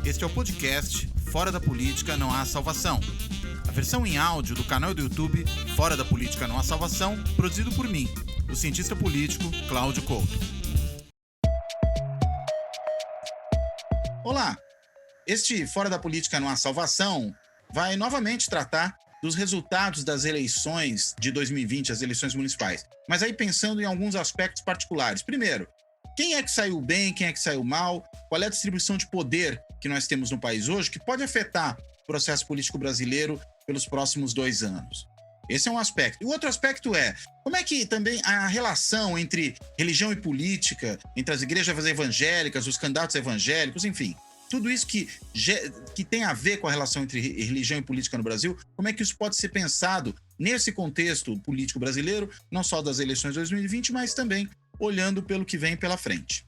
Este é o podcast Fora da Política Não Há Salvação. A versão em áudio do canal do YouTube Fora da Política Não Há Salvação, produzido por mim, o cientista político Cláudio Couto. Olá! Este Fora da Política Não Há Salvação vai novamente tratar dos resultados das eleições de 2020, as eleições municipais. Mas aí pensando em alguns aspectos particulares. Primeiro, quem é que saiu bem, quem é que saiu mal? Qual é a distribuição de poder que nós temos no país hoje que pode afetar o processo político brasileiro pelos próximos 2 anos? Esse é um aspecto. E o outro aspecto é, como é que também a relação entre religião e política, entre as igrejas evangélicas, os candidatos evangélicos, enfim, tudo isso que tem a ver com a relação entre religião e política no Brasil, como é que isso pode ser pensado nesse contexto político brasileiro, não só das eleições de 2020, mas também olhando pelo que vem pela frente.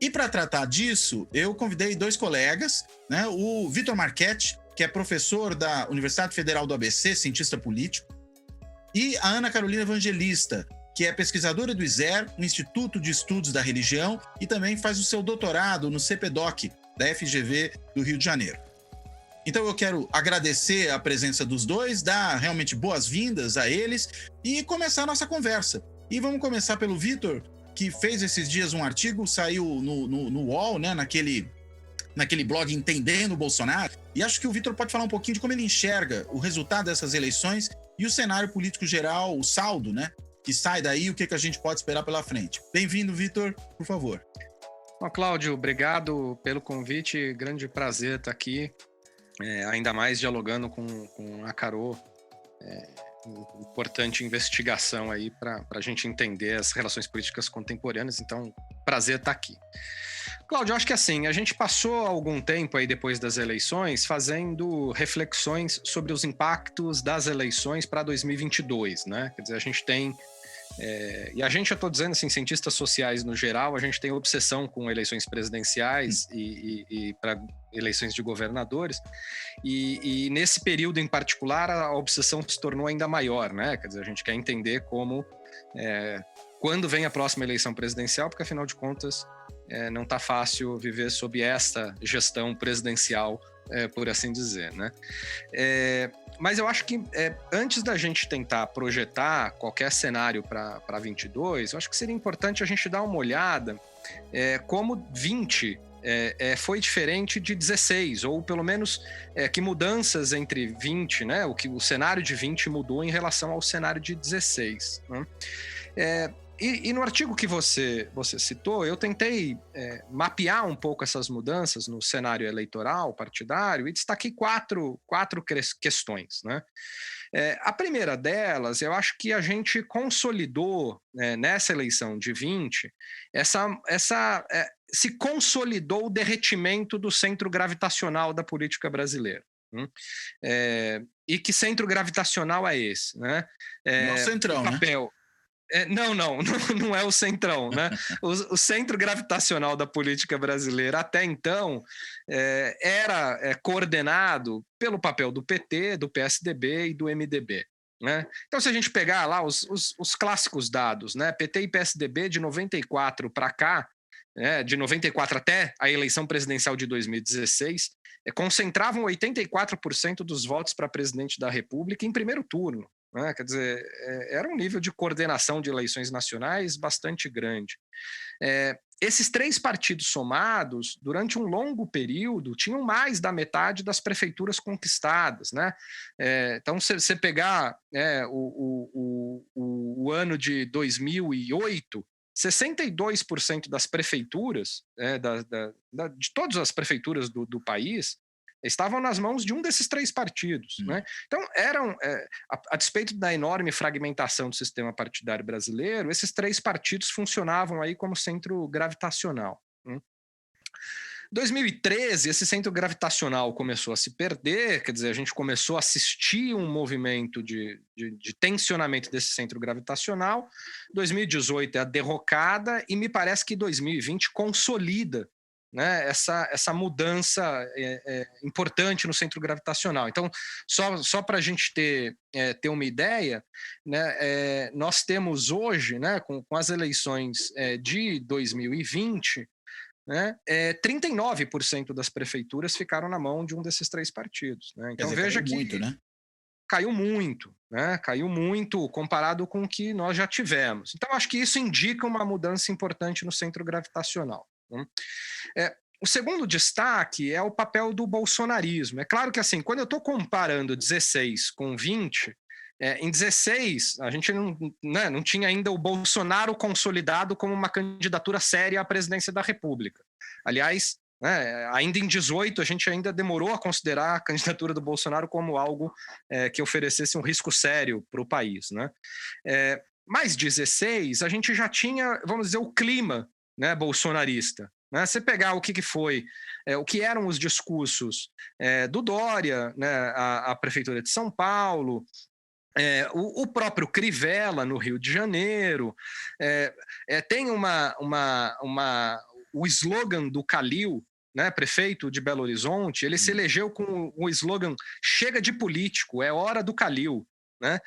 E para tratar disso, eu convidei 2 colegas, né? O Vitor Marchetti, que é professor da Universidade Federal do ABC, cientista político, e a Ana Carolina Evangelista, que é pesquisadora do ISER, o Instituto de Estudos da Religião, e também faz o seu doutorado no CPDOC, da FGV do Rio de Janeiro. Então eu quero agradecer a presença dos dois, dar realmente boas-vindas a eles e começar a nossa conversa. E vamos começar pelo Vitor, que fez esses dias um artigo, saiu no UOL, né, naquele blog Entendendo o Bolsonaro, e acho que o Vitor pode falar um pouquinho de como ele enxerga o resultado dessas eleições e o cenário político geral, o saldo, né, que sai daí, o que a gente pode esperar pela frente. Bem-vindo, Vitor, por favor. Bom, Cláudio, obrigado pelo convite, grande prazer estar aqui, ainda mais dialogando com a Carol, importante investigação aí para a gente entender as relações políticas contemporâneas, então prazer estar aqui. Cláudio, acho que assim, a gente passou algum tempo aí depois das eleições fazendo reflexões sobre os impactos das eleições para 2022, né? Quer dizer, a gente tem, e a gente, eu estou dizendo assim, cientistas sociais no geral, a gente tem obsessão com eleições presidenciais e para eleições de governadores, e nesse período em particular a obsessão se tornou ainda maior, né? Quer dizer, a gente quer entender como, quando vem a próxima eleição presidencial, porque afinal de contas não está fácil viver sob esta gestão presidencial, por assim dizer, né? Mas eu acho que antes da gente tentar projetar qualquer cenário para 22, eu acho que seria importante a gente dar uma olhada como 20 foi diferente de 16, ou pelo menos que mudanças entre 20, né? O cenário de 20 mudou em relação ao cenário de 16, né? E no artigo que você citou, eu tentei mapear um pouco essas mudanças no cenário eleitoral partidário e destaquei quatro questões, né? A primeira delas, eu acho que a gente consolidou, nessa eleição de 20, se consolidou o derretimento do centro gravitacional da política brasileira. E que centro gravitacional é esse, né? No centrão, o papel, né? Não é o centrão, né? O centro gravitacional da política brasileira até então era coordenado pelo papel do PT, do PSDB e do MDB, né? Então, se a gente pegar lá os clássicos dados, né? PT e PSDB de 94 para cá, de 94 até a eleição presidencial de 2016, concentravam 84% dos votos para presidente da República em primeiro turno. Quer dizer, era um nível de coordenação de eleições nacionais bastante grande. Esses 3 partidos somados, durante um longo período, tinham mais da metade das prefeituras conquistadas, né? Então, se você pegar o ano de 2008, 62% das prefeituras, de todas as prefeituras do país, estavam nas mãos de um desses 3 partidos, né? Então, a despeito da enorme fragmentação do sistema partidário brasileiro, esses 3 partidos funcionavam aí como centro gravitacional. Em 2013, esse centro gravitacional começou a se perder, quer dizer, a gente começou a assistir um movimento de tensionamento desse centro gravitacional. 2018 é a derrocada e me parece que 2020 consolida, né, essa mudança importante no centro gravitacional. Então, só para a gente ter uma ideia, né, nós temos hoje, né, com as eleições de 2020, né, 39% das prefeituras ficaram na mão de um desses 3 partidos. Né? Então Quer dizer, veja caiu que muito, né? caiu muito, né? Caiu muito comparado com o que nós já tivemos. Então acho que isso indica uma mudança importante no centro gravitacional. Né? O segundo destaque é o papel do bolsonarismo. É claro que, assim, quando eu estou comparando 16 com 20, em 16 a gente não, né, não tinha ainda o Bolsonaro consolidado como uma candidatura séria à presidência da República. Aliás, né, ainda em 18 a gente ainda demorou a considerar a candidatura do Bolsonaro como algo que oferecesse um risco sério para o país. Né? Mais 16 a gente já tinha, vamos dizer, o clima, né, bolsonarista. Né? Você pegar o que foi, o que eram os discursos do Dória, né, a Prefeitura de São Paulo, o próprio Crivella no Rio de Janeiro, tem o slogan do Calil, né, prefeito de Belo Horizonte, ele se elegeu com o slogan "Chega de político, é hora do Calil". Né?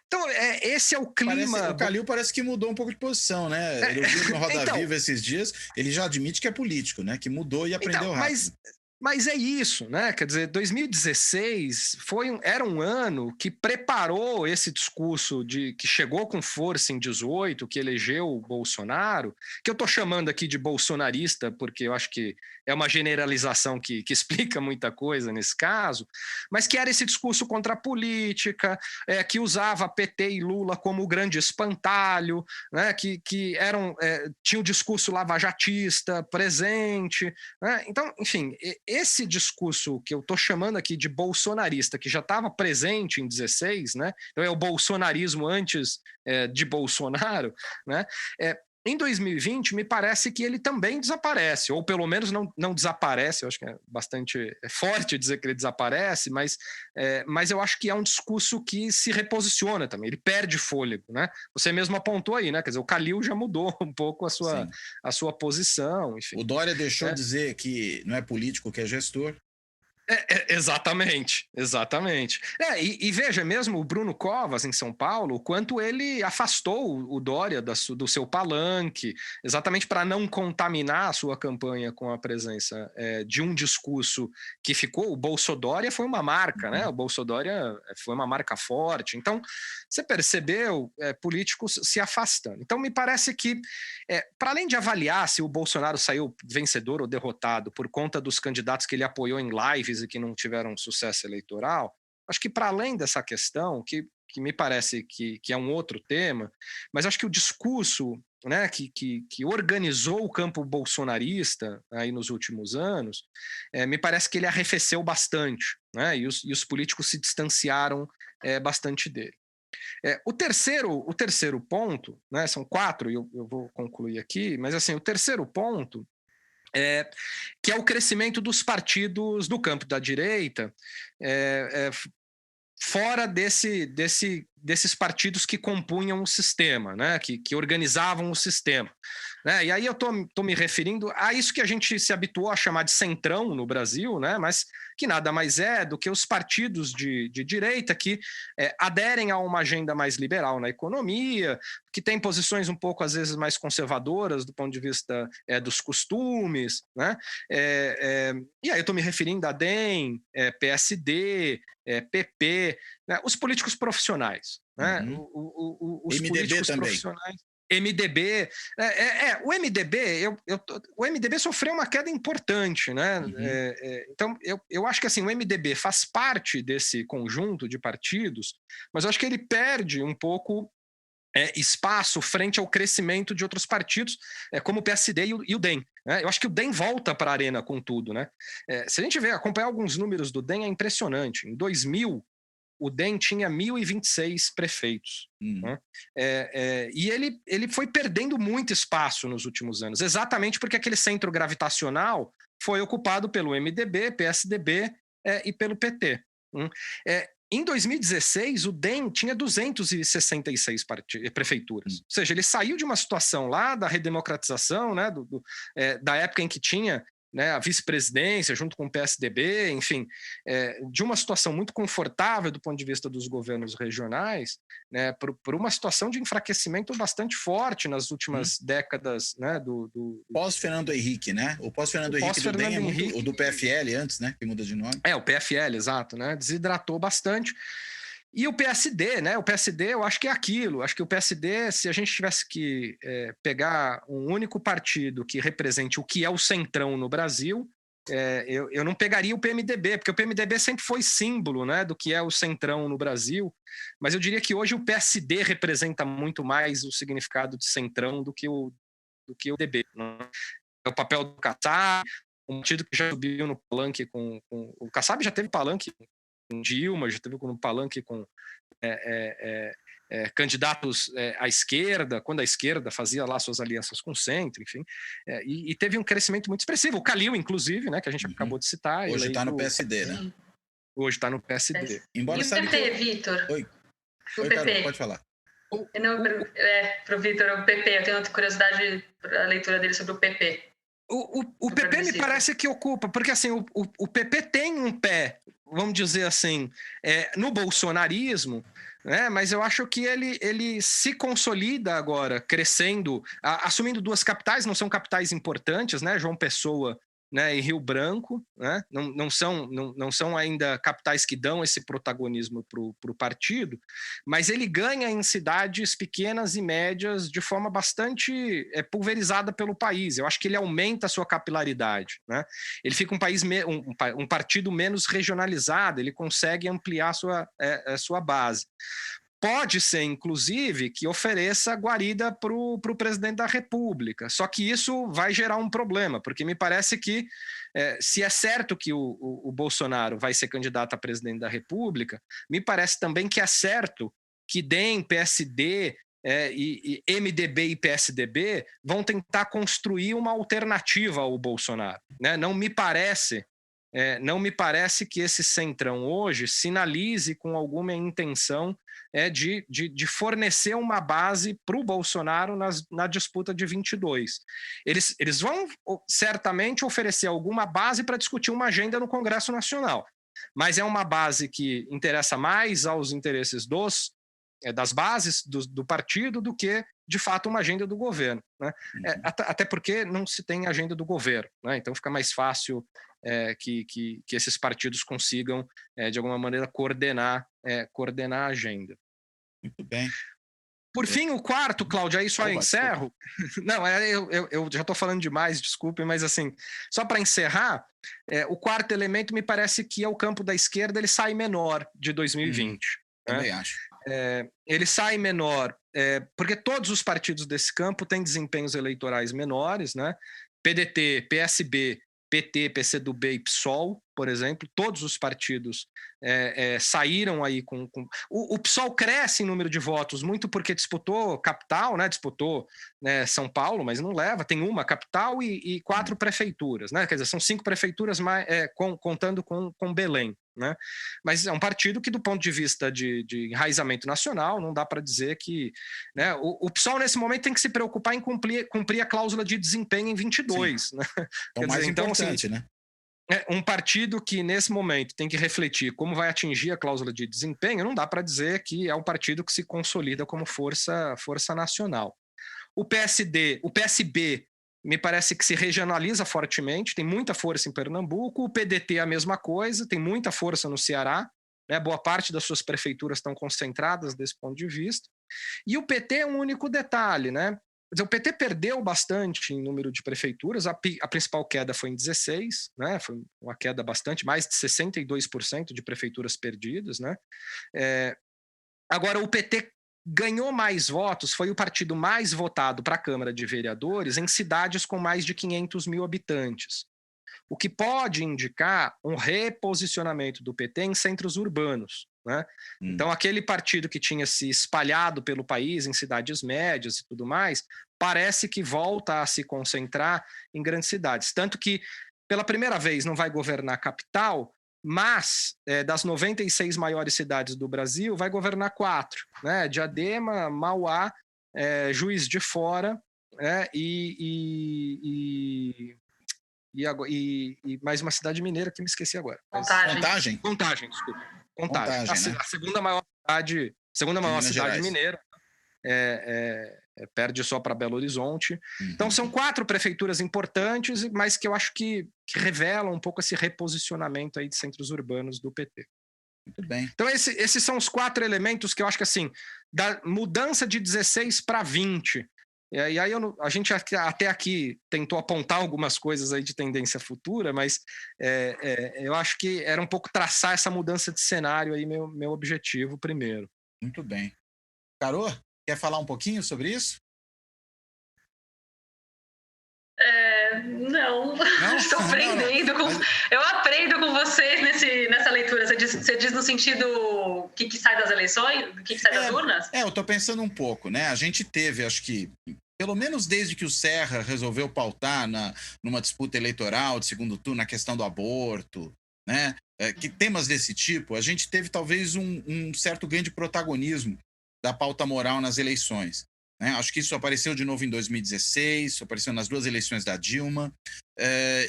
Então, esse é o clima. O Calil parece que mudou um pouco de posição, né? Eu vi no Roda então, Viva esses dias, ele já admite que é político, né? Que mudou e aprendeu rápido. Mas é isso, né? Quer dizer, 2016 era um ano que preparou esse discurso que chegou com força em 18, que elegeu o Bolsonaro, que eu estou chamando aqui de bolsonarista, porque eu acho que é uma generalização que explica muita coisa nesse caso, mas que era esse discurso contra a política, que usava PT e Lula como o grande espantalho, né? Que tinha o discurso lavajatista presente. Né? Então, enfim, esse discurso que eu estou chamando aqui de bolsonarista, que já estava presente em 16, né? Então é o bolsonarismo antes de Bolsonaro, né? Em 2020, me parece que ele também desaparece, ou pelo menos não desaparece. Eu acho que é bastante forte dizer que ele desaparece, mas eu acho que é um discurso que se reposiciona também, ele perde fôlego. Né? Você mesmo apontou aí, né? Quer dizer, o Calil já mudou um pouco a sua posição. Enfim. O Dória deixou de dizer que não é político, que é gestor. Exatamente. E veja, mesmo o Bruno Covas, em São Paulo, o quanto ele afastou o Dória do seu palanque, exatamente para não contaminar a sua campanha com a presença de um discurso que ficou. O Bolsodória foi uma marca, né? O Bolsodória foi uma marca forte. Então, você percebeu políticos se afastando. Então, me parece que, para além de avaliar se o Bolsonaro saiu vencedor ou derrotado por conta dos candidatos que ele apoiou em lives e que não tiveram sucesso eleitoral, acho que para além dessa questão, que me parece que é um outro tema, mas acho que o discurso, né, que organizou o campo bolsonarista aí nos últimos anos, me parece que ele arrefeceu bastante, né, e os políticos se distanciaram bastante dele. O terceiro ponto, né, são 4, e eu vou concluir aqui, mas assim, o terceiro ponto que é o crescimento dos partidos do campo da direita, fora desses partidos que compunham o sistema, né, que organizavam o sistema. Né? E aí eu estou me referindo a isso que a gente se habituou a chamar de centrão no Brasil, né, mas que nada mais é do que os partidos de direita que aderem a uma agenda mais liberal na economia, que tem posições um pouco, às vezes, mais conservadoras do ponto de vista dos costumes. Né? E aí eu estou me referindo a DEM, PSD, PP, né? Os políticos profissionais. Né? Os MDB políticos também. Profissionais. MDB, o MDB sofreu uma queda importante, né? Então eu acho que assim, o MDB faz parte desse conjunto de partidos, mas eu acho que ele perde um pouco espaço frente ao crescimento de outros partidos, como o PSD e o DEM. Né? Eu acho que o DEM volta para a arena com tudo. Né? Se a gente acompanhar alguns números do DEM, é impressionante. Em 2000, o DEM tinha 1.026 prefeitos. Né? E ele foi perdendo muito espaço nos últimos anos, exatamente porque aquele centro gravitacional foi ocupado pelo MDB, PSDB e pelo PT. Em 2016, o DEM tinha 266 prefeituras. Ou seja, ele saiu de uma situação lá da redemocratização, né, da época em que tinha né, a vice-presidência junto com o PSDB, enfim, de uma situação muito confortável do ponto de vista dos governos regionais, né, por uma situação de enfraquecimento bastante forte nas últimas décadas, né, Pós-Fernando Henrique, né? O pós-Fernando Henrique do DEM é muito... O do PFL antes, né? Que muda de nome. O PFL, exato, né? Desidratou bastante. E o PSD, né? O PSD, eu acho que é aquilo. Acho que o PSD, se a gente tivesse que pegar um único partido que represente o que é o centrão no Brasil, eu não pegaria o PMDB, porque o PMDB sempre foi símbolo, né, do que é o centrão no Brasil. Mas eu diria que hoje o PSD representa muito mais o significado de centrão do que o DB. Né? É o papel do Kassab, um partido que já subiu no palanque com o Kassab já teve palanque com Dilma, já teve no palanque com candidatos à esquerda, quando a esquerda fazia lá suas alianças com o centro, enfim, e teve um crescimento muito expressivo. O Calil, inclusive, né, que a gente acabou de citar. Hoje está no PSD, né? Hoje está no PSD. Embora e o PP, Vitor? Oi, PP. Carol, pode falar. Para o Vitor, o PP, eu tenho outra curiosidade para a leitura dele sobre o PP. O PP me parece que ocupa, porque assim, o PP tem um pé, vamos dizer assim, no bolsonarismo, né? Mas eu acho que ele se consolida agora, crescendo, assumindo duas capitais, não são capitais importantes, né? João Pessoa, né, e Rio Branco, né? Não são ainda capitais que dão esse protagonismo para o partido, mas ele ganha em cidades pequenas e médias de forma bastante pulverizada pelo país. Eu acho que ele aumenta a sua capilaridade, né? Ele fica um partido menos regionalizado, ele consegue ampliar a sua base. Pode ser, inclusive, que ofereça guarida para o presidente da República. Só que isso vai gerar um problema, porque me parece que, se é certo que o Bolsonaro vai ser candidato a presidente da República, me parece também que é certo que DEM, PSD, e MDB e PSDB vão tentar construir uma alternativa ao Bolsonaro. Né? Não me parece que esse centrão hoje sinalize com alguma intenção de fornecer uma base para o Bolsonaro na disputa de 22. Eles vão certamente oferecer alguma base para discutir uma agenda no Congresso Nacional, mas é uma base que interessa mais aos interesses das bases do partido do que, de fato, uma agenda do governo. Né? Até porque não se tem agenda do governo, né? Então fica mais fácil que esses partidos consigam, de alguma maneira, coordenar a agenda. Muito bem. Por fim, o quarto, Cláudio, aí só encerro. Não, eu já estou falando demais, desculpe, mas assim, só para encerrar, o quarto elemento me parece que é o campo da esquerda, ele sai menor de 2020. Também acho. Ele sai menor, porque todos os partidos desse campo têm desempenhos eleitorais menores, né? PDT, PSB, PT, PCdoB e PSOL, por exemplo, todos os partidos saíram aí com... O PSOL cresce em número de votos muito porque disputou capital, né? Disputou, né, São Paulo, mas não leva, tem uma capital e 4 prefeituras, né? Quer dizer, são 5 prefeituras contando com Belém. Né? Mas é um partido que, do ponto de vista de enraizamento nacional, não dá para dizer que... Né, o PSOL, nesse momento, tem que se preocupar em cumprir a cláusula de desempenho em 22. Né? É o mais importante, né? Um partido que, nesse momento, tem que refletir como vai atingir a cláusula de desempenho, não dá para dizer que é um partido que se consolida como força nacional. O PSB, me parece que se regionaliza fortemente, tem muita força em Pernambuco, o PDT é a mesma coisa, tem muita força no Ceará, né? Boa parte das suas prefeituras estão concentradas desse ponto de vista, e o PT é um único detalhe, né? Quer dizer, o PT perdeu bastante em número de prefeituras, a principal queda foi em 16, né? Foi uma queda bastante, mais de 62% de prefeituras perdidas, né? Agora, o PT ganhou mais votos, foi o partido mais votado para a Câmara de Vereadores em cidades com mais de 500 mil habitantes, o que pode indicar um reposicionamento do PT em centros urbanos. Né? Então, aquele partido que tinha se espalhado pelo país em cidades médias e tudo mais, parece que volta a se concentrar em grandes cidades. Tanto que, pela primeira vez, não vai governar a capital, mas das 96 maiores cidades do Brasil, vai governar 4, né? Diadema, Mauá, Juiz de Fora, e e mais uma cidade mineira que me esqueci agora. Contagem? Contagem, desculpa. Contagem. Né? A segunda maior cidade mineira. Perde só para Belo Horizonte. Então, são 4 prefeituras importantes, mas que eu acho que revelam um pouco esse reposicionamento aí de centros urbanos do PT. Muito bem. Então, esses são os 4 elementos que eu acho que, assim, da mudança de 16 para 20. E aí a gente até aqui tentou apontar algumas coisas aí de tendência futura, mas eu acho que era um pouco traçar essa mudança de cenário aí, meu objetivo primeiro. Muito bem. Carô, quer falar um pouquinho sobre isso? Não. Estou aprendendo. Eu aprendo com vocês nessa leitura. Você diz no sentido que sai das eleições, que sai das urnas? Eu estou pensando um pouco, né? A gente teve, acho que, pelo menos desde que o Serra resolveu pautar numa disputa eleitoral de segundo turno, na questão do aborto, né? Que temas desse tipo, a gente teve talvez um certo ganho de protagonismo da pauta moral nas eleições. Acho que isso apareceu de novo em 2016, isso apareceu nas 2 eleições da Dilma,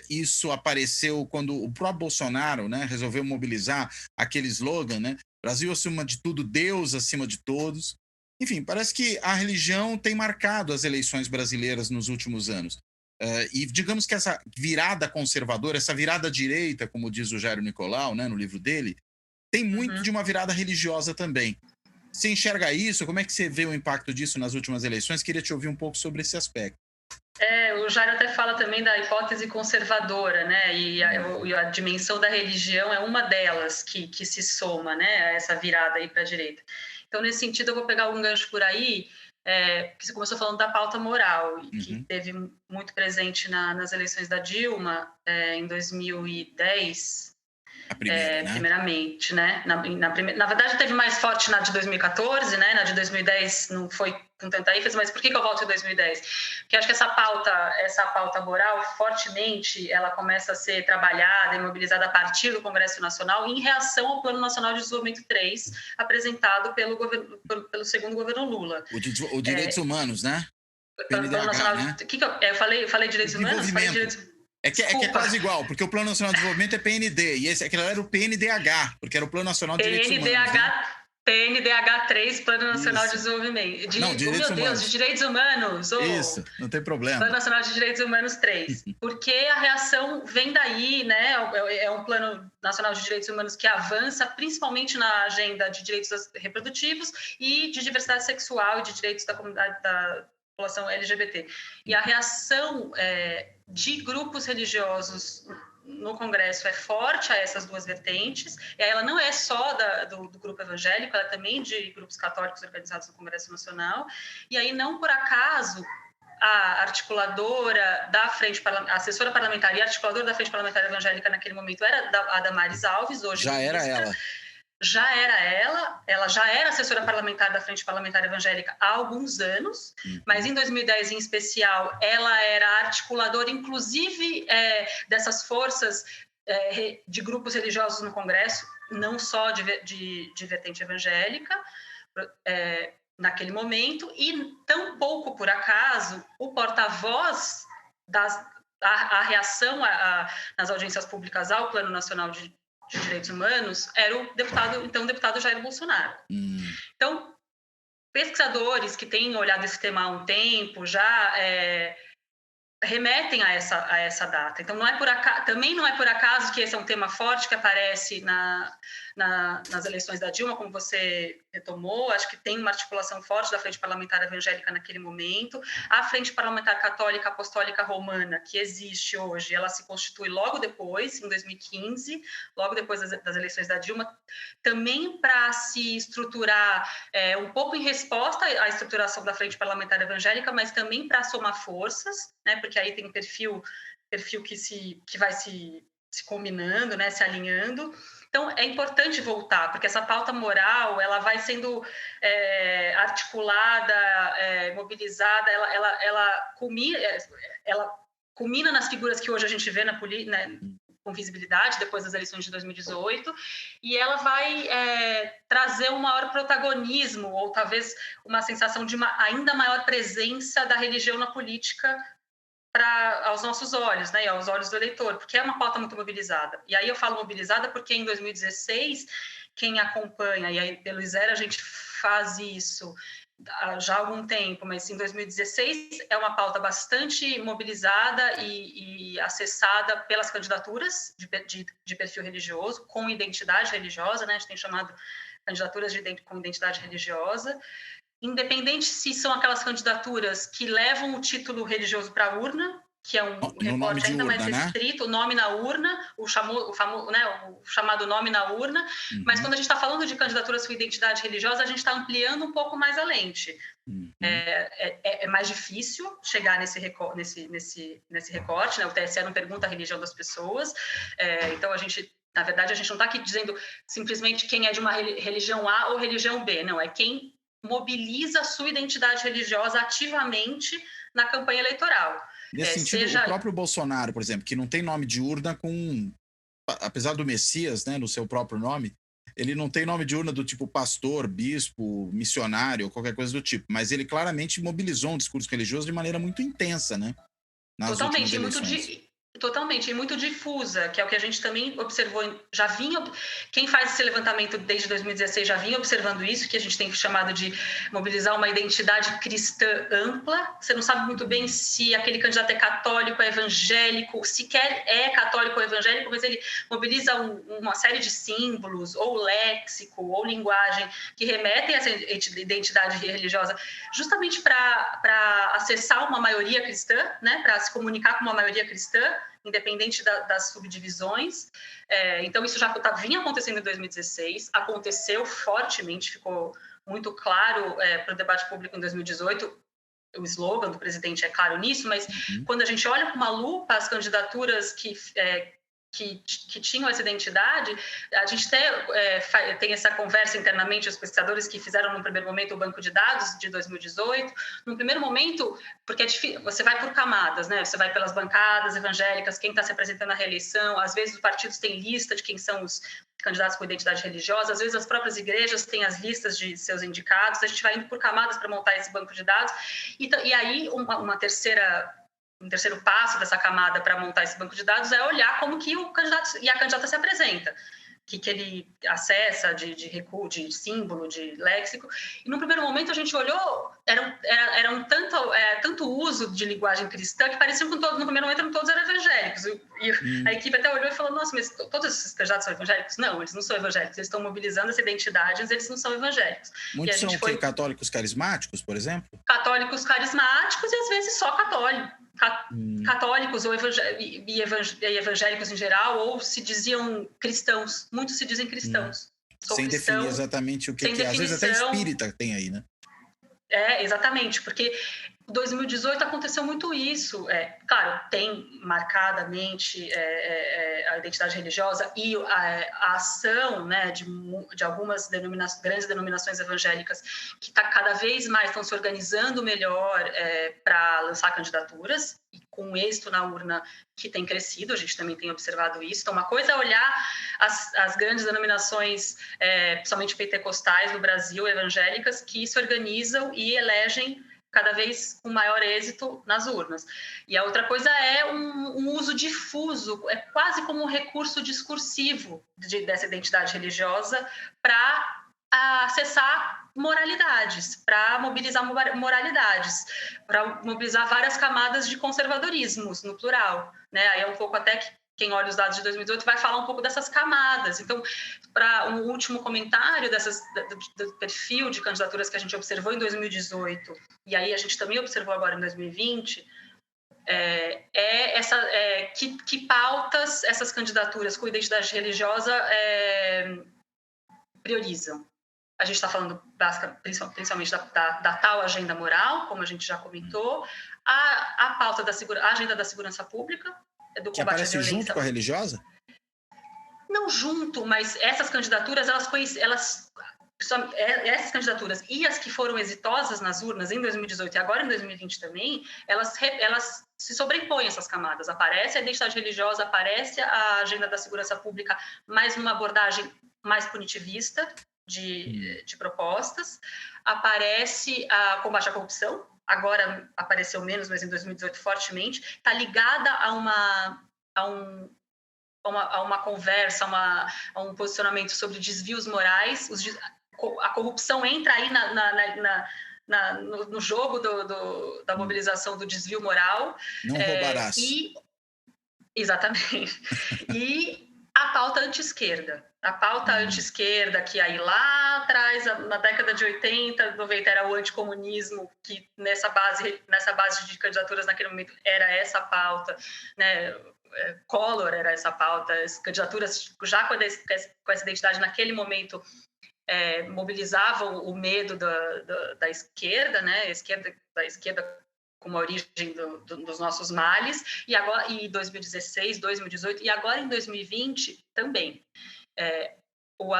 isso apareceu quando o próprio Bolsonaro, né, resolveu mobilizar aquele slogan, né, Brasil acima de tudo, Deus acima de todos. Enfim, parece que a religião tem marcado as eleições brasileiras nos últimos anos. E digamos que essa virada conservadora, essa virada direita, como diz o Jairo Nicolau, né, no livro dele, tem muito de uma virada religiosa também. Você enxerga isso? Como é que você vê o impacto disso nas últimas eleições? Queria te ouvir um pouco sobre esse aspecto. O Jairo até fala também da hipótese conservadora, né? E a dimensão da religião é uma delas que se soma, né, a essa virada aí para a direita. Então, nesse sentido, eu vou pegar um gancho por aí, que você começou falando da pauta moral, que teve muito presente nas eleições da Dilma em 2010. A primeira, né? Primeiramente, né? Na verdade, teve mais forte na de 2014, né? Na de 2010 não foi com tanta ênfase, mas por que eu volto em 2010? Porque acho que essa pauta moral, fortemente, ela começa a ser trabalhada e mobilizada a partir do Congresso Nacional em reação ao Plano Nacional de Desenvolvimento 3, apresentado pelo segundo governo Lula. O Direitos Humanos, né? Plano Nacional, né? Eu falei Direitos Humanos? Falei Direitos... É que é quase igual, porque o Plano Nacional de Desenvolvimento é PND, e aquele era o PNDH, porque era o Plano Nacional de Direitos Humanos. Né? PNDH 3, Plano Nacional de Desenvolvimento. De Direitos Humanos. Isso, não tem problema. Plano Nacional de Direitos Humanos 3. Porque a reação vem daí, né? É um Plano Nacional de Direitos Humanos que avança principalmente na agenda de direitos reprodutivos e de diversidade sexual e de direitos da comunidade da população LGBT. E a reação de grupos religiosos no Congresso é forte a essas 2 vertentes, e ela não é só do grupo evangélico, ela é também de grupos católicos organizados no Congresso Nacional, e aí não por acaso a articuladora da frente, a assessora parlamentar e a articuladora da frente parlamentar evangélica naquele momento era a Damares Alves, hoje já ministra. Era ela. Ela já era assessora parlamentar da Frente Parlamentar Evangélica há alguns anos, mas em 2010, em especial, ela era articuladora, inclusive, dessas forças de grupos religiosos no Congresso, não só de vertente evangélica, naquele momento, e tampouco, por acaso, o porta-voz a reação nas audiências públicas ao Plano Nacional de Direitos Humanos era o deputado Jair Bolsonaro. Então, pesquisadores que têm olhado esse tema há um tempo já remetem a essa data. Então, também não é por acaso que esse é um tema forte que aparece nas eleições da Dilma, como você retomou. Acho que tem uma articulação forte da Frente Parlamentar Evangélica naquele momento. A Frente Parlamentar Católica Apostólica Romana, que existe hoje, ela se constitui logo depois, em 2015, logo depois das eleições da Dilma, também para se estruturar um pouco em resposta à estruturação da Frente Parlamentar Evangélica, mas também para somar forças, né? Porque aí tem um perfil que vai se combinando, né? Se alinhando. Então, é importante voltar, porque essa pauta moral ela vai sendo articulada, mobilizada, ela culmina nas figuras que hoje a gente vê com visibilidade, depois das eleições de 2018, e ela vai trazer um maior protagonismo, ou talvez uma sensação de uma ainda maior presença da religião na política aos nossos olhos, né, e aos olhos do eleitor, porque é uma pauta muito mobilizada. E aí eu falo mobilizada porque em 2016, quem acompanha, e aí pelo Isera a gente faz isso já há algum tempo, mas em 2016 é uma pauta bastante mobilizada e acessada pelas candidaturas de perfil religioso, com identidade religiosa, né, a gente tem chamado candidaturas com identidade religiosa, independente se são aquelas candidaturas que levam o título religioso para a urna, que é um recorte ainda mais restrito, o nome na urna, o chamado nome na urna, mas quando a gente está falando de candidaturas com identidade religiosa, a gente está ampliando um pouco mais a lente. É mais difícil chegar nesse recorte, né? O TSE não pergunta a religião das pessoas, então na verdade, a gente não está aqui dizendo simplesmente quem é de uma religião A ou religião B, não, é quem mobiliza a sua identidade religiosa ativamente na campanha eleitoral. Nesse sentido, o próprio Bolsonaro, por exemplo, que não tem nome de urna apesar do Messias, né, no seu próprio nome, ele não tem nome de urna do tipo pastor, bispo, missionário, ou qualquer coisa do tipo, mas ele claramente mobilizou um discurso religioso de maneira muito intensa, né? Nas últimas eleições. Totalmente, e muito difusa, que é o que a gente também observou, quem faz esse levantamento desde 2016 já vinha observando isso, que a gente tem chamado de mobilizar uma identidade cristã ampla. Você não sabe muito bem se aquele candidato é católico, é evangélico, sequer é católico ou evangélico, mas ele mobiliza uma série de símbolos, ou léxico, ou linguagem, que remetem a essa identidade religiosa, justamente para acessar uma maioria cristã, né, para se comunicar com uma maioria cristã, independente das subdivisões. Então, isso já vinha acontecendo em 2016, aconteceu fortemente, ficou muito claro para o debate público em 2018, o slogan do presidente é claro nisso, mas quando a gente olha com uma lupa as candidaturas que tinham essa identidade, a gente tem essa conversa internamente, os pesquisadores que fizeram no primeiro momento o banco de dados de 2018, no primeiro momento, porque é difícil, você vai por camadas, né? Você vai pelas bancadas evangélicas, quem está se apresentando à reeleição, às vezes os partidos têm lista de quem são os candidatos com identidade religiosa, às vezes as próprias igrejas têm as listas de seus indicados, a gente vai indo por camadas para montar esse banco de dados, e aí um terceiro passo dessa camada para montar esse banco de dados é olhar como que o candidato e a candidata se apresenta, o que ele acessa de recuo, de símbolo, de léxico. E no primeiro momento a gente olhou, era tanto uso de linguagem cristã que pareciam que no primeiro momento todos eram evangélicos. E a equipe até olhou e falou, nossa, mas todos esses candidatos são evangélicos? Não, eles não são evangélicos, eles estão mobilizando essa identidade, mas eles não são evangélicos. Muitos são católicos carismáticos, por exemplo? Católicos carismáticos e às vezes só católicos ou evangélicos em geral, ou se diziam cristãos. Muitos se dizem cristãos. Sem definir exatamente o que é. Às vezes até espírita tem aí, né? Exatamente, porque em 2018 aconteceu muito isso. Claro, tem marcadamente a identidade religiosa e a ação, né, de algumas grandes denominações evangélicas que cada vez mais estão se organizando melhor para lançar candidaturas, e com êxito na urna que tem crescido, a gente também tem observado isso. Então, uma coisa é olhar as grandes denominações, principalmente pentecostais no Brasil, evangélicas, que se organizam e elegem cada vez com maior êxito nas urnas. E a outra coisa é um uso difuso, é quase como um recurso discursivo dessa identidade religiosa para acessar moralidades, para mobilizar moralidades, para mobilizar várias camadas de conservadorismos, no plural, né? Aí é um pouco até que quem olha os dados de 2018 vai falar um pouco dessas camadas. Então, para um último comentário do perfil de candidaturas que a gente observou em 2018, e aí a gente também observou agora em 2020, que pautas essas candidaturas com identidade religiosa priorizam. A gente está falando principalmente da tal agenda moral, como a gente já comentou, a pauta a agenda da segurança pública, do que aparece junto com a religiosa? Não junto, mas essas candidaturas, essas candidaturas e as que foram exitosas nas urnas em 2018 e agora em 2020 também, elas se sobrepõem essas camadas. Aparece a identidade religiosa, aparece a agenda da segurança pública, mas numa abordagem mais punitivista de propostas, aparece a combate à corrupção, agora apareceu menos, mas em 2018 fortemente, está ligada a uma conversa, a um posicionamento sobre desvios morais. A corrupção entra aí no jogo da mobilização do desvio moral. Não roubarás. Exatamente. E a pauta anti-esquerda. A pauta anti-esquerda, que aí lá atrás, na década de 80, 90, era o anticomunismo, que nessa base de candidaturas naquele momento era essa pauta, né? Collor era essa pauta, as candidaturas já com essa identidade naquele momento mobilizavam o medo da esquerda, né? Da esquerda como a origem dos nossos males, e agora em 2016, 2018 e agora em 2020 também. O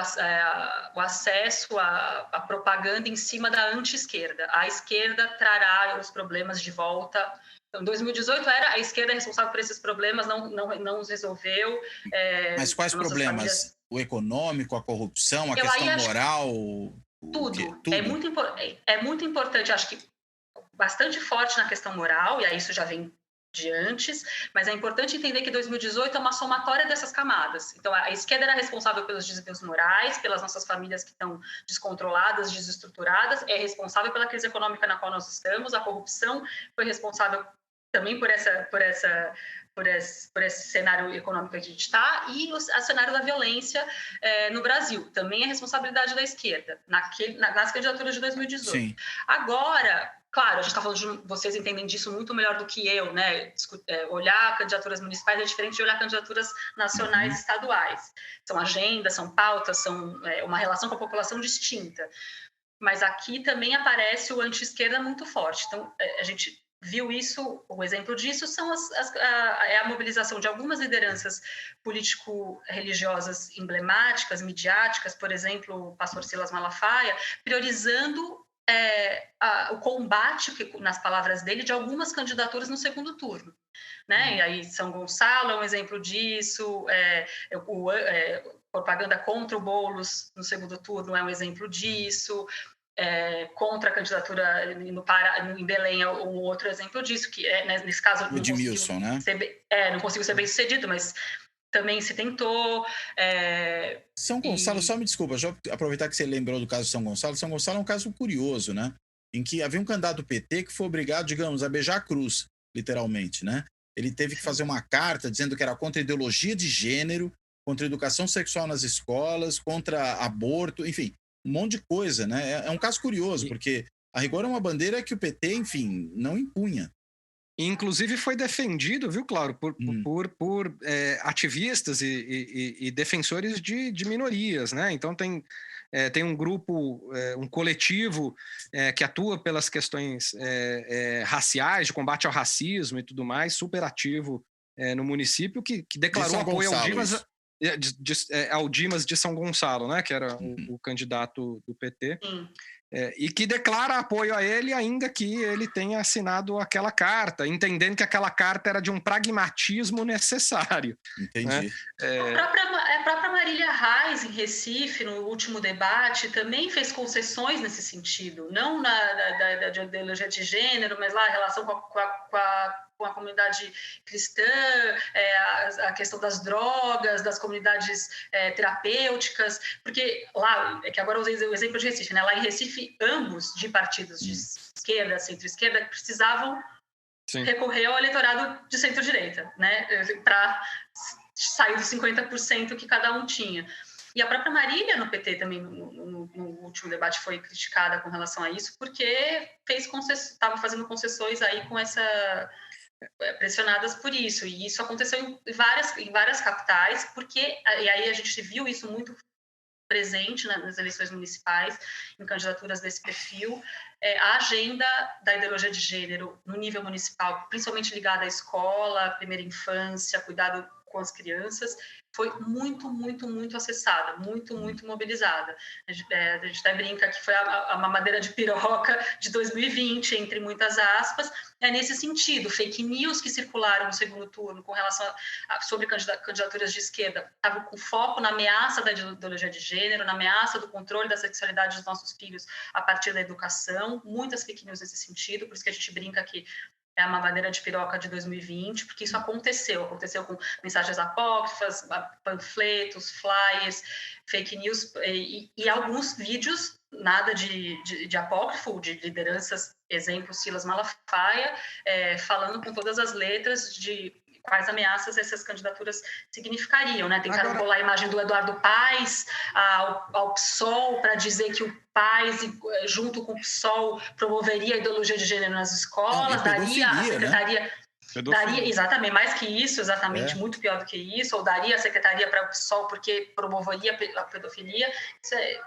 acesso à propaganda em cima da anti-esquerda. A esquerda trará os problemas de volta. Então, em 2018 era a esquerda responsável por esses problemas, não os resolveu. Mas quais problemas? Famílias... O econômico, a corrupção, a questão moral? Tudo. É muito importante, acho que bastante forte na questão moral, e aí isso já vem de antes, mas é importante entender que 2018 é uma somatória dessas camadas. Então, a esquerda era responsável pelos desvios morais, pelas nossas famílias que estão descontroladas, desestruturadas, é responsável pela crise econômica na qual nós estamos, a corrupção foi responsável também por esse cenário econômico que a gente está, e o cenário da violência no Brasil. Também é responsabilidade da esquerda, nas candidaturas de 2018. Sim. Agora, claro, a gente está falando de vocês entendem disso muito melhor do que eu, né? Olhar candidaturas municipais é diferente de olhar candidaturas nacionais e estaduais. São agendas, são pautas, são uma relação com a população distinta. Mas aqui também aparece o anti-esquerda muito forte. Então, a gente viu isso, o exemplo disso é a mobilização de algumas lideranças político-religiosas emblemáticas, midiáticas, por exemplo, o pastor Silas Malafaia, priorizando o combate, nas palavras dele, de algumas candidaturas no segundo turno. Né? E aí São Gonçalo é um exemplo disso, propaganda contra o Boulos no segundo turno é um exemplo disso, contra a candidatura em Belém é um outro exemplo disso, que nesse caso não conseguiu ser bem sucedido, mas também se tentou. São Gonçalo, só me desculpa, já aproveitar que você lembrou do caso de São Gonçalo. São Gonçalo é um caso curioso, né? Em que havia um candidato do PT que foi obrigado, digamos, a beijar a cruz, literalmente, né? Ele teve que fazer uma carta dizendo que era contra a ideologia de gênero, contra a educação sexual nas escolas, contra aborto, enfim, um monte de coisa, né? É um caso curioso, porque a rigor é uma bandeira que o PT, enfim, não impunha. Inclusive foi defendido, viu, Claro, por ativistas e defensores de minorias, né? Então tem um grupo, um coletivo que atua pelas questões raciais, de combate ao racismo e tudo mais, super ativo no município, que declarou apoio ao Dimas de São Gonçalo, né? Que era o candidato do PT. E que declara apoio a ele, ainda que ele tenha assinado aquela carta, entendendo que aquela carta era de um pragmatismo necessário. Entendi. Né? A própria Marília Reis, em Recife, no último debate, também fez concessões nesse sentido, não da ideologia de gênero, mas lá a relação com a comunidade cristã, a questão das drogas, das comunidades terapêuticas, porque lá, que agora eu usei o exemplo de Recife, né? Lá em Recife, ambos de partidos de esquerda, centro-esquerda, precisavam recorrer ao eleitorado de centro-direita, né? Para sair dos 50% que cada um tinha. E a própria Marília, no PT, também, no último debate, foi criticada com relação a isso, porque estava fazendo concessões aí com pressionadas por isso, e isso aconteceu em várias capitais, e aí a gente viu isso muito presente nas eleições municipais, em candidaturas desse perfil, a agenda da ideologia de gênero no nível municipal, principalmente ligada à escola, primeira infância, cuidado com as crianças, foi muito, muito, muito acessada, muito, muito mobilizada. A gente até brinca que foi a mamadeira de piroca de 2020, entre muitas aspas, nesse sentido. Fake news que circularam no segundo turno com relação sobre candidaturas de esquerda estavam com foco na ameaça da ideologia de gênero, na ameaça do controle da sexualidade dos nossos filhos a partir da educação, muitas fake news nesse sentido, por isso que a gente brinca que é a mamadeira de piroca de 2020, porque isso aconteceu com mensagens apócrifas, panfletos, flyers, fake news e alguns vídeos, nada de apócrifo, de lideranças, exemplo, Silas Malafaia, falando com todas as letras de quais ameaças essas candidaturas significariam, né? Tentaram colar a imagem do Eduardo Paes ao PSOL para dizer que o Paes, junto com o PSOL, promoveria a ideologia de gênero nas escolas, daria a secretaria... Né? Daria, exatamente, mais que isso, muito pior do que isso, ou daria a secretaria para o PSOL porque promoveria a pedofilia. Isso é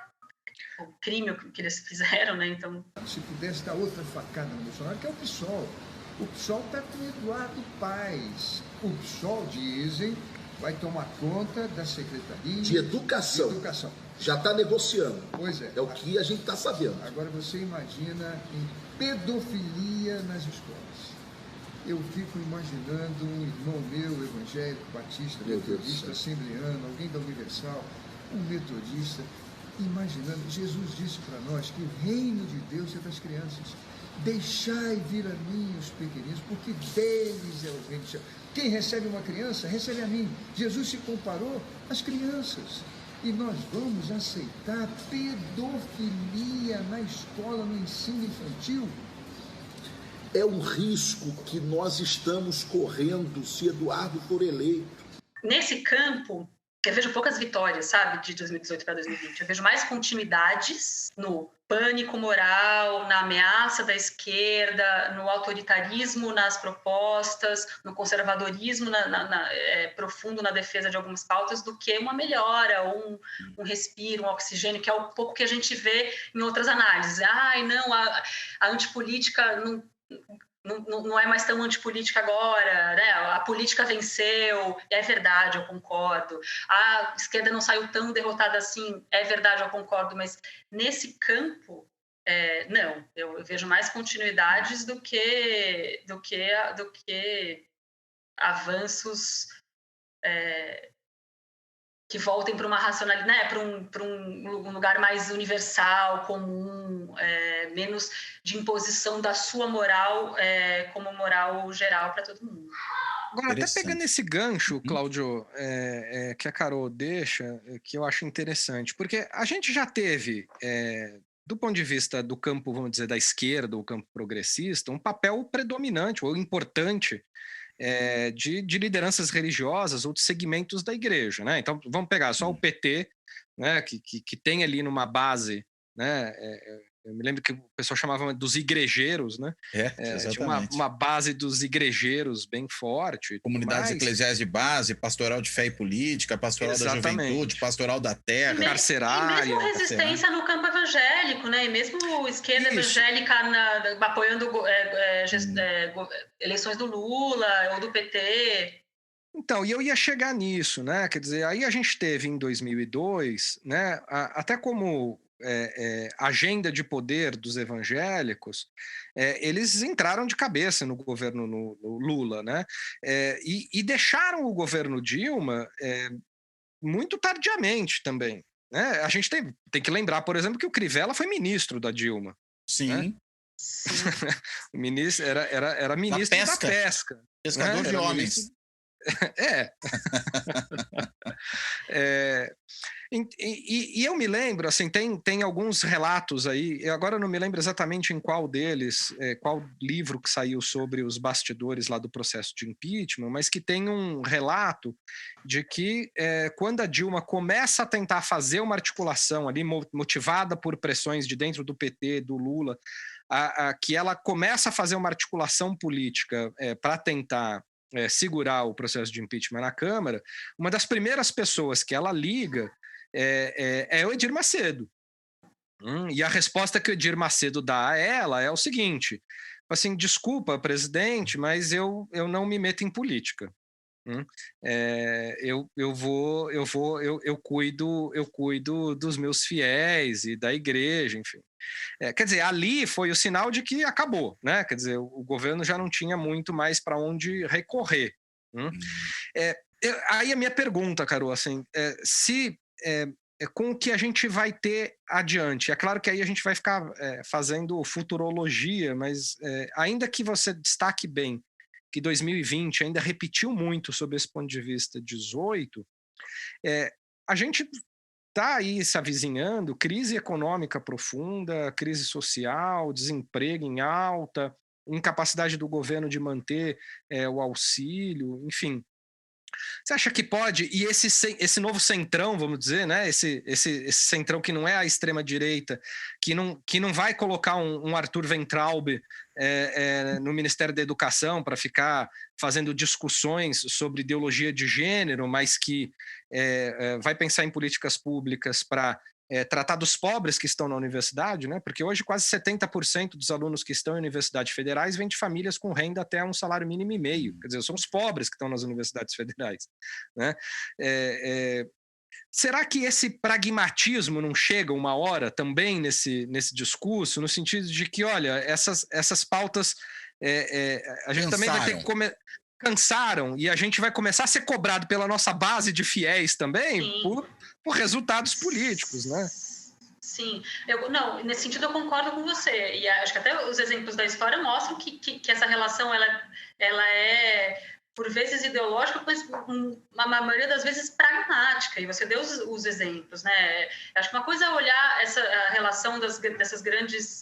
o crime que eles fizeram, né? Então... Se pudesse dar outra facada no Bolsonaro, que é o PSOL. O PSOL está com o Eduardo Paes. O PSOL, dizem, vai tomar conta da Secretaria de Educação. Já está negociando. Pois é. É o que a gente está sabendo. Agora você imagina em pedofilia nas escolas. Eu fico imaginando um irmão meu, evangélico, batista, metodista, assembleano, alguém da Universal, um metodista, imaginando. Jesus disse para nós que o reino de Deus é das crianças. Deixai vir a mim os pequeninos, porque deles é o reino do céu. Quem recebe uma criança, recebe a mim. Jesus se comparou às crianças. E nós vamos aceitar pedofilia na escola, no ensino infantil? É um risco que nós estamos correndo se Eduardo for eleito. Nesse campo, eu vejo poucas vitórias, sabe, de 2018 para 2020. Eu vejo mais continuidades no pânico moral, na ameaça da esquerda, no autoritarismo nas propostas, no conservadorismo profundo na defesa de algumas pautas, do que uma melhora, ou um respiro, um oxigênio, que é o pouco que a gente vê em outras análises. Não, a antipolítica não é mais tão antipolítica agora, né? A política venceu, é verdade, eu concordo. A esquerda não saiu tão derrotada assim, é verdade, eu concordo, mas nesse campo, não. Eu vejo mais continuidades do que avanços que voltem para uma racionalidade, né? para um lugar mais universal, comum, menos de imposição da sua moral como moral geral para todo mundo. Agora, até pegando esse gancho, Cláudio, que a Carol deixa, que eu acho interessante, porque a gente já teve, do ponto de vista do campo, vamos dizer, da esquerda, o campo progressista, um papel predominante ou importante de lideranças religiosas ou de segmentos da igreja, né? Então, vamos pegar só o PT, né, que tem ali numa base, né? Eu me lembro que o pessoal chamava dos igrejeiros, né? Exatamente. Uma base dos igrejeiros bem forte. Comunidades eclesiais de base, pastoral de fé e política, pastoral da juventude, pastoral da terra. Carcerária. E mesmo resistência no campo evangélico, né? E mesmo esquerda evangélica apoiando eleições do Lula ou do PT. Então, e eu ia chegar nisso, né? Quer dizer, aí a gente teve em 2002, né? Até como agenda de poder dos evangélicos, eles entraram de cabeça no governo no Lula, né? E deixaram o governo Dilma muito tardiamente também, né? A gente tem que lembrar, por exemplo, que o Crivella foi ministro da Dilma. Sim. Né? O ministro era ministro da pesca. Pescador de homens. E eu me lembro, assim, tem alguns relatos aí, eu agora não me lembro exatamente em qual deles, qual livro que saiu sobre os bastidores lá do processo de impeachment, mas que tem um relato de que quando a Dilma começa a tentar fazer uma articulação ali, motivada por pressões de dentro do PT, do Lula, que ela começa a fazer uma articulação política para tentar segurar o processo de impeachment na Câmara, uma das primeiras pessoas que ela liga é o Edir Macedo. E a resposta que o Edir Macedo dá a ela é o seguinte, assim, desculpa, presidente, mas eu não me meto em política. Eu cuido dos meus fiéis e da igreja, enfim. Quer dizer, ali foi o sinal de que acabou, né? Quer dizer, o governo já não tinha muito mais para onde recorrer. Aí a minha pergunta, Carol, assim, com o que a gente vai ter adiante. É claro que aí a gente vai ficar fazendo futurologia, mas ainda que você destaque bem que 2020 ainda repetiu muito sob esse ponto de vista 18, a gente está aí se avizinhando crise econômica profunda, crise social, desemprego em alta, incapacidade do governo de manter o auxílio, enfim. Você acha que pode, e esse novo centrão, vamos dizer, né? Esse centrão que não é a extrema-direita, que não vai colocar um Arthur Weintraub no Ministério da Educação para ficar fazendo discussões sobre ideologia de gênero, mas que vai pensar em políticas públicas para tratar dos pobres que estão na universidade, né? Porque hoje quase 70% dos alunos que estão em universidades federais vêm de famílias com renda até um salário mínimo e meio. Quer dizer, são os pobres que estão nas universidades federais, né? Será que esse pragmatismo não chega uma hora também nesse discurso, no sentido de que, olha, essas pautas a gente também vai ter que cansaram, e a gente vai começar a ser cobrado pela nossa base de fiéis também por resultados políticos, né? Sim, nesse sentido eu concordo com você, e acho que até os exemplos da história mostram que essa relação ela é por vezes ideológica, mas na maioria das vezes pragmática, e você deu os exemplos, né? Acho que uma coisa é olhar a relação dessas grandes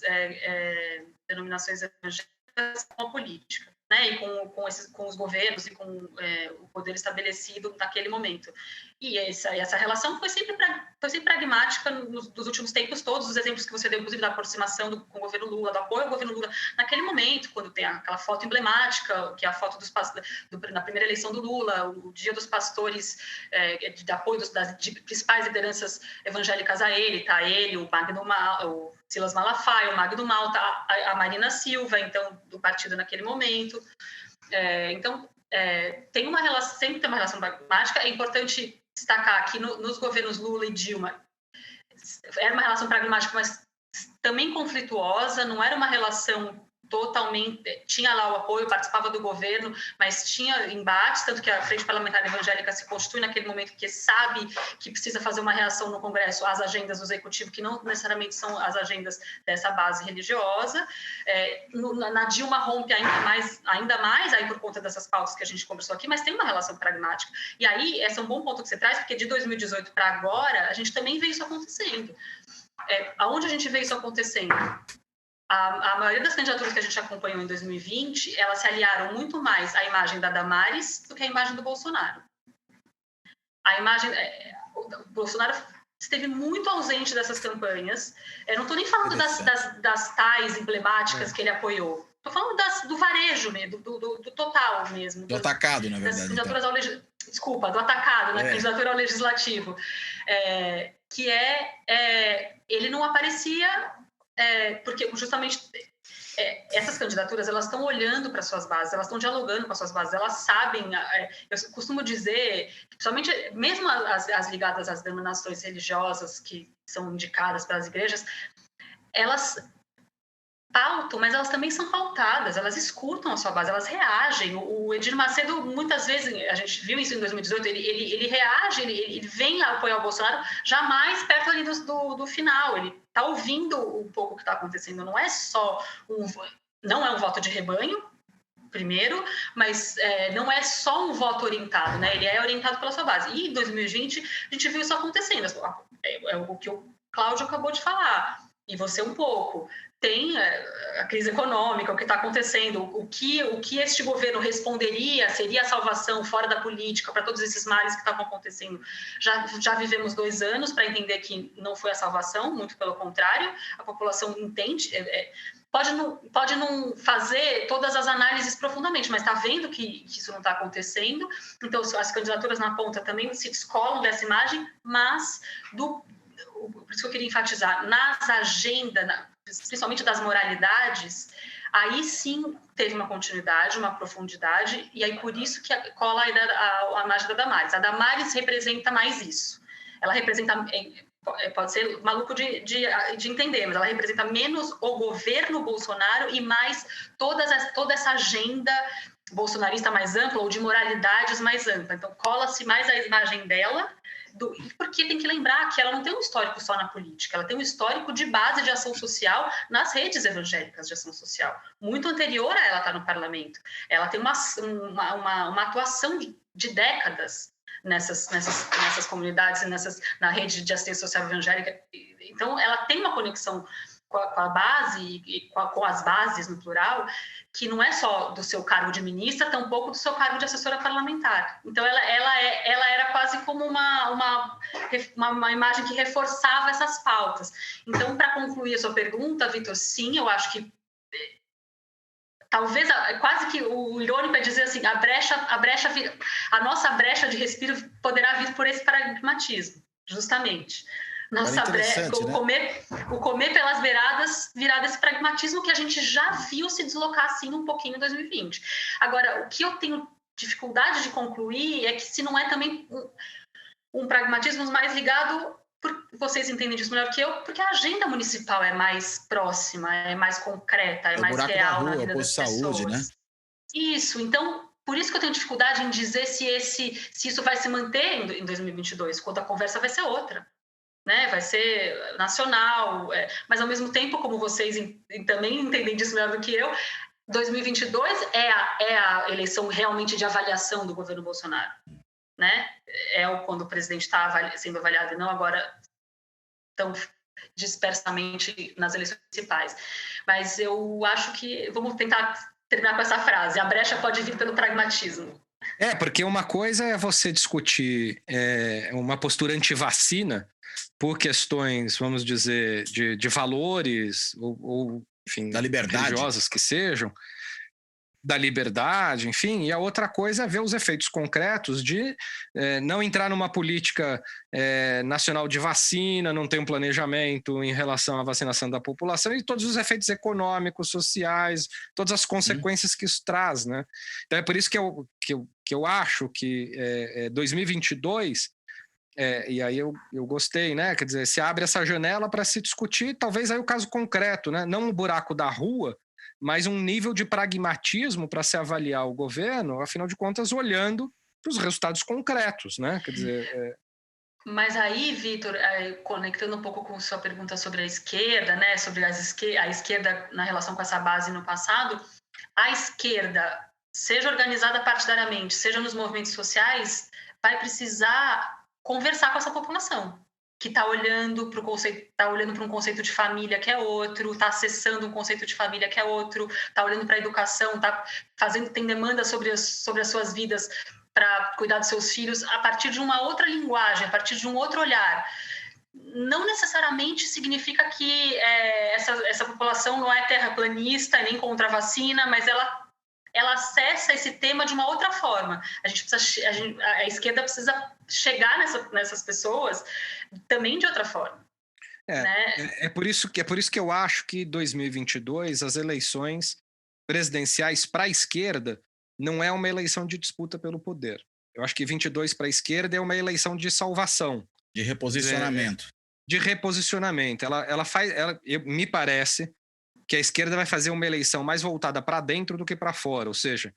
denominações evangélicas com a política, né? E com os governos e com o poder estabelecido naquele momento. E essa relação foi sempre pragmática nos últimos tempos todos. Os exemplos que você deu, inclusive, da aproximação com o governo Lula, do apoio ao governo Lula, naquele momento, quando tem aquela foto emblemática, que é a foto na primeira eleição do Lula, o dia dos pastores, de apoio das principais lideranças evangélicas a ele, tá? Ele, o Silas Malafaia, o Magno Malta, a Marina Silva, então, do partido naquele momento. Tem uma relação, sempre tem uma relação pragmática. É importante destacar que nos governos Lula e Dilma era uma relação pragmática, mas também conflituosa, não era uma relação totalmente... Tinha lá o apoio, participava do governo, mas tinha embates, tanto que a Frente Parlamentar Evangélica se constitui naquele momento porque sabe que precisa fazer uma reação no Congresso às agendas do Executivo, que não necessariamente são as agendas dessa base religiosa. Na Dilma rompe ainda mais aí por conta dessas pautas que a gente conversou aqui, mas tem uma relação pragmática. E aí, esse é um bom ponto que você traz, porque de 2018 para agora, a gente também vê isso acontecendo. Aonde a gente vê isso acontecendo? A maioria das candidaturas que a gente acompanhou em 2020, elas se aliaram muito mais à imagem da Damares do que à imagem do Bolsonaro. O Bolsonaro esteve muito ausente dessas campanhas. Eu não estou nem falando das tais emblemáticas que ele apoiou. Estou falando do varejo mesmo, do total mesmo. Do atacado, na verdade. Desculpa, do atacado, na candidatura ao Legislativo. Que ele não aparecia... porque justamente essas candidaturas, elas estão olhando para suas bases, elas estão dialogando com as suas bases, elas sabem, eu costumo dizer, principalmente mesmo as ligadas às denominações religiosas que são indicadas pelas igrejas, elas pautam, mas elas também são pautadas, elas escutam a sua base, elas reagem. O Edir Macedo, muitas vezes, a gente viu isso em 2018, ele reage, ele vem apoiar o Bolsonaro, jamais perto ali do final, ele está ouvindo um pouco o que está acontecendo, não é um voto de rebanho, primeiro, mas não é só um voto orientado, né? Ele é orientado pela sua base. E em 2020, a gente viu isso acontecendo, é o que o Cláudio acabou de falar, e você um pouco. Tem a crise econômica, o que está acontecendo, o que este governo responderia, seria a salvação fora da política para todos esses males que estavam acontecendo. Já vivemos 2 anos para entender que não foi a salvação, muito pelo contrário, a população entende, pode não fazer todas as análises profundamente, mas está vendo que isso não está acontecendo, então as candidaturas na ponta também se descolam dessa imagem, mas por isso que eu queria enfatizar, nas agendas, principalmente das moralidades, Aí sim teve uma continuidade, uma profundidade, e aí por isso que cola a imagem da Damares. A Damares representa mais isso. Ela representa, pode ser maluco de entender, mas ela representa menos o governo Bolsonaro e mais toda essa agenda bolsonarista mais ampla ou de moralidades mais ampla. Então cola-se mais a imagem dela, porque tem que lembrar que ela não tem um histórico só na política, ela tem um histórico de base de ação social nas redes evangélicas de ação social, muito anterior a ela estar no parlamento. Ela tem uma atuação de décadas nessas comunidades e na rede de assistência social evangélica. Então, ela tem uma conexão com a base e com as bases, no plural, que não é só do seu cargo de ministra, tampouco do seu cargo de assessora parlamentar. Então, ela era quase como uma imagem que reforçava essas pautas. Então, para concluir a sua pergunta, Vitor, sim, eu acho que talvez, quase que o irônico é dizer assim, a nossa brecha de respiro poderá vir por esse pragmatismo, justamente. Nossa brecha, o comer pelas beiradas virar desse pragmatismo que a gente já viu se deslocar assim um pouquinho em 2020. Agora, o que eu tenho dificuldade de concluir é que se não é também um pragmatismo mais ligado, vocês entendem disso melhor que eu, porque a agenda municipal é mais próxima, é mais concreta, é mais real na vida das pessoas. Saúde, né? Isso, então, por isso que eu tenho dificuldade em dizer se isso vai se manter em 2022, quando a conversa vai ser outra. Né? Vai ser nacional, mas ao mesmo tempo, como vocês também entendem disso melhor do que eu, 2022 é a eleição realmente de avaliação do governo Bolsonaro, né? Quando o presidente está sendo avaliado e não agora tão dispersamente nas eleições municipais. Mas eu acho que vamos tentar terminar com essa frase: a brecha pode vir pelo pragmatismo. Porque uma coisa é você discutir uma postura anti-vacina por questões, vamos dizer, de valores ou enfim, da liberdade, religiosas que sejam, da liberdade, enfim, e a outra coisa é ver os efeitos concretos de não entrar numa política nacional de vacina, não ter um planejamento em relação à vacinação da população e todos os efeitos econômicos, sociais, todas as consequências que isso traz, né? Então é por isso que eu acho que 2022, e aí eu gostei, né? Quer dizer, se abre essa janela para se discutir, talvez aí o caso concreto, né? Não um buraco da rua, mas um nível de pragmatismo para se avaliar o governo, afinal de contas, olhando para os resultados concretos, né? Quer dizer... Mas aí, Vitor, conectando um pouco com sua pergunta sobre a esquerda, né? Sobre a esquerda na relação com essa base no passado, a esquerda, seja organizada partidariamente, seja nos movimentos sociais, vai precisar conversar com essa população, que está olhando para um conceito de família que é outro, está acessando um conceito de família que é outro, está olhando para a educação, tem demanda sobre as suas vidas para cuidar dos seus filhos a partir de uma outra linguagem, a partir de um outro olhar. Não necessariamente significa que essa população não é terraplanista nem contra a vacina, mas ela acessa esse tema de uma outra forma. A esquerda precisa chegar nessas pessoas também de outra forma. Né? É por isso que eu acho que 2022, as eleições presidenciais para a esquerda não é uma eleição de disputa pelo poder. Eu acho que 22 para a esquerda é uma eleição de salvação. De reposicionamento. De reposicionamento. Me parece que a esquerda vai fazer uma eleição mais voltada para dentro do que para fora, ou seja,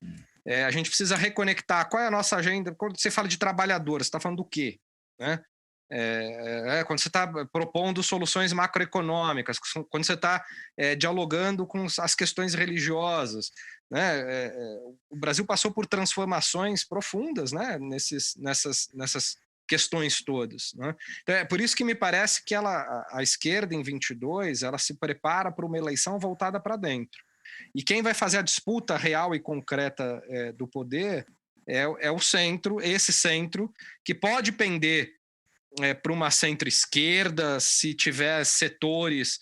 a gente precisa reconectar qual é a nossa agenda. Quando você fala de trabalhador, você está falando do quê? Né? Quando você está propondo soluções macroeconômicas, quando você está dialogando com as questões religiosas, né? O Brasil passou por transformações profundas, né? Nessas questões todas, né? Então, é por isso que me parece que a esquerda em 22 ela se prepara para uma eleição voltada para dentro. E quem vai fazer a disputa real e concreta do poder é o centro, esse centro que pode pender para uma centro-esquerda, se tiver setores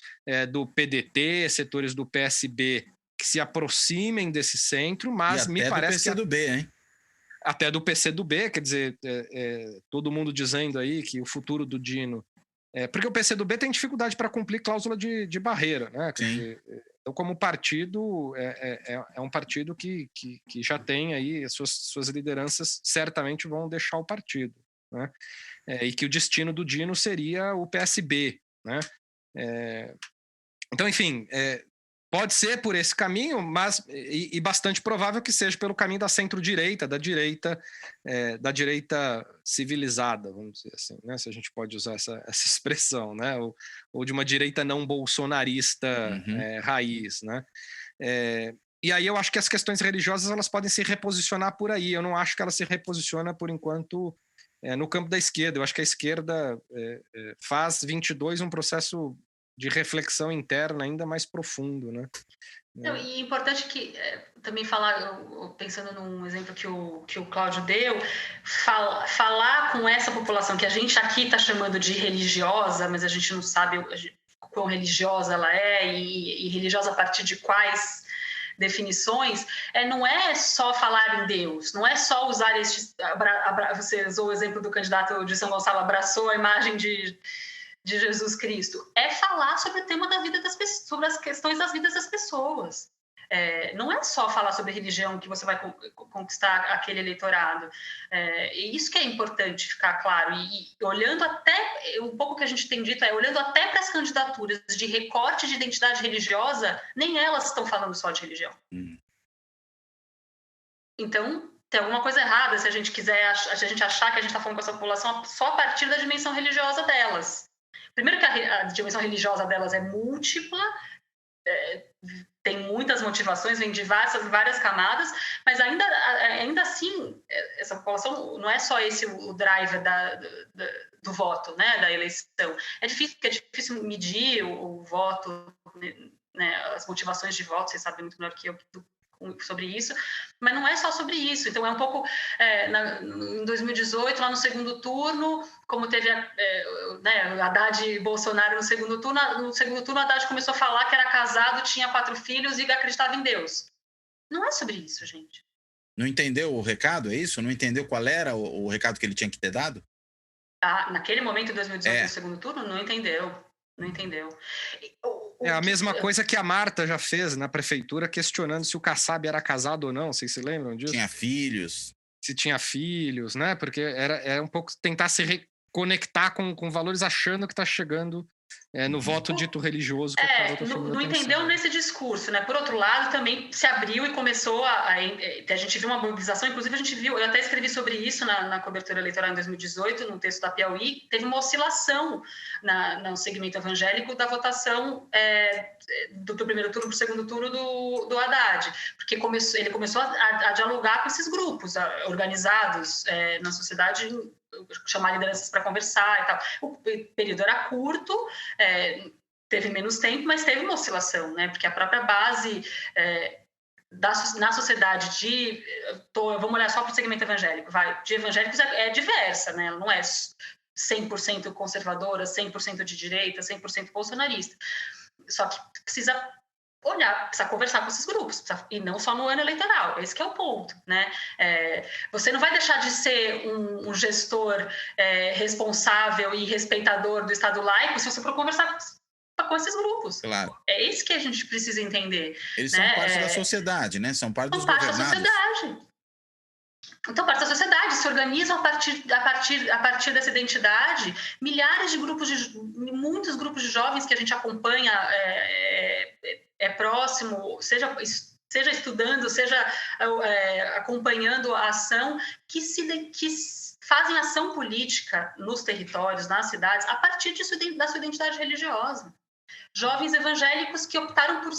do PDT, setores do PSB que se aproximem desse centro, mas me parece que... Até do PCdoB, hein? Até do PCdoB, quer dizer, todo mundo dizendo aí que o futuro do Dino... porque o PCdoB tem dificuldade para cumprir cláusula de barreira, né? Quer dizer, Então, como partido, é um partido que já tem aí as suas lideranças, certamente vão deixar o partido, né? E que o destino do Dino seria o PSB, né? Então, enfim, pode ser por esse caminho, mas e bastante provável que seja pelo caminho da centro-direita, da direita civilizada, vamos dizer assim, né? Se a gente pode usar essa expressão, né? Ou de uma direita não bolsonarista raiz, né? E aí eu acho que as questões religiosas elas podem se reposicionar por aí. Eu não acho que ela se reposiciona por enquanto no campo da esquerda. Eu acho que a esquerda faz 22 um processo de reflexão interna ainda mais profundo, né? Não, e é importante que também falar, pensando num exemplo que o Cláudio deu, falar com essa população que a gente aqui está chamando de religiosa, mas a gente não sabe quão religiosa ela é e religiosa a partir de quais definições, não é só falar em Deus, não é só usar você usou o exemplo do candidato de São Gonçalo, abraçou a imagem de Jesus Cristo, é falar sobre o tema da vida das pessoas, sobre as questões das vidas das pessoas. Não é só falar sobre religião que você vai conquistar aquele eleitorado. E isso que é importante ficar claro. E olhando até, um pouco que a gente tem dito olhando até para as candidaturas de recorte de identidade religiosa, nem elas estão falando só de religião. Então, tem alguma coisa errada se a gente achar que a gente está falando com essa população só a partir da dimensão religiosa delas. Primeiro que a dimensão religiosa delas é múltipla, tem muitas motivações, vem de várias camadas, mas ainda assim, essa população não é só esse o driver do voto, né, da eleição. É difícil medir o voto, né, as motivações de voto, vocês sabem muito melhor que eu sobre isso, mas não é só sobre isso. Então é um pouco em 2018, lá no segundo turno, como teve Haddad e Bolsonaro no segundo turno Haddad começou a falar que era casado, tinha 4 filhos e acreditava em Deus. Não é sobre isso, gente. Não entendeu o recado, é isso? Não entendeu qual era o recado que ele tinha que ter dado? Naquele momento, em 2018, no segundo turno, não entendeu. Não entendeu. É a mesma coisa que a Marta já fez na prefeitura, questionando se o Kassab era casado ou não. Vocês se lembram disso? Tinha filhos. Se tinha filhos, né? Porque era um pouco tentar se reconectar com valores, achando que está chegando no voto dito religioso. Que não entendeu nesse discurso, né? Por outro lado, também se abriu e começou a gente viu uma mobilização, inclusive a gente viu, eu até escrevi sobre isso na cobertura eleitoral em 2018, no texto da Piauí, teve uma oscilação no segmento evangélico da votação do primeiro turno para o segundo turno do Haddad, porque ele começou a dialogar com esses grupos organizados na sociedade, chamar lideranças para conversar e tal. O período era curto, teve menos tempo, mas teve uma oscilação, né? Porque a própria base na sociedade vamos olhar só para o segmento evangélico, de evangélicos é diversa, né? Ela não é 100% conservadora, 100% de direita, 100% bolsonarista. Só que precisa conversar com esses grupos, e não só no ano eleitoral, esse que é o ponto, né? Você não vai deixar de ser um gestor responsável e respeitador do Estado laico se você for conversar com esses grupos. Claro. É isso que a gente precisa entender. Eles né? são parte da sociedade, né? São parte dos governados. Da sociedade. Então, parte da sociedade se organizam a partir dessa identidade. Milhares de muitos grupos de jovens que a gente acompanha próximo, seja estudando, seja acompanhando a ação, que fazem ação política nos territórios, nas cidades, a partir da sua identidade religiosa. Jovens evangélicos que optaram por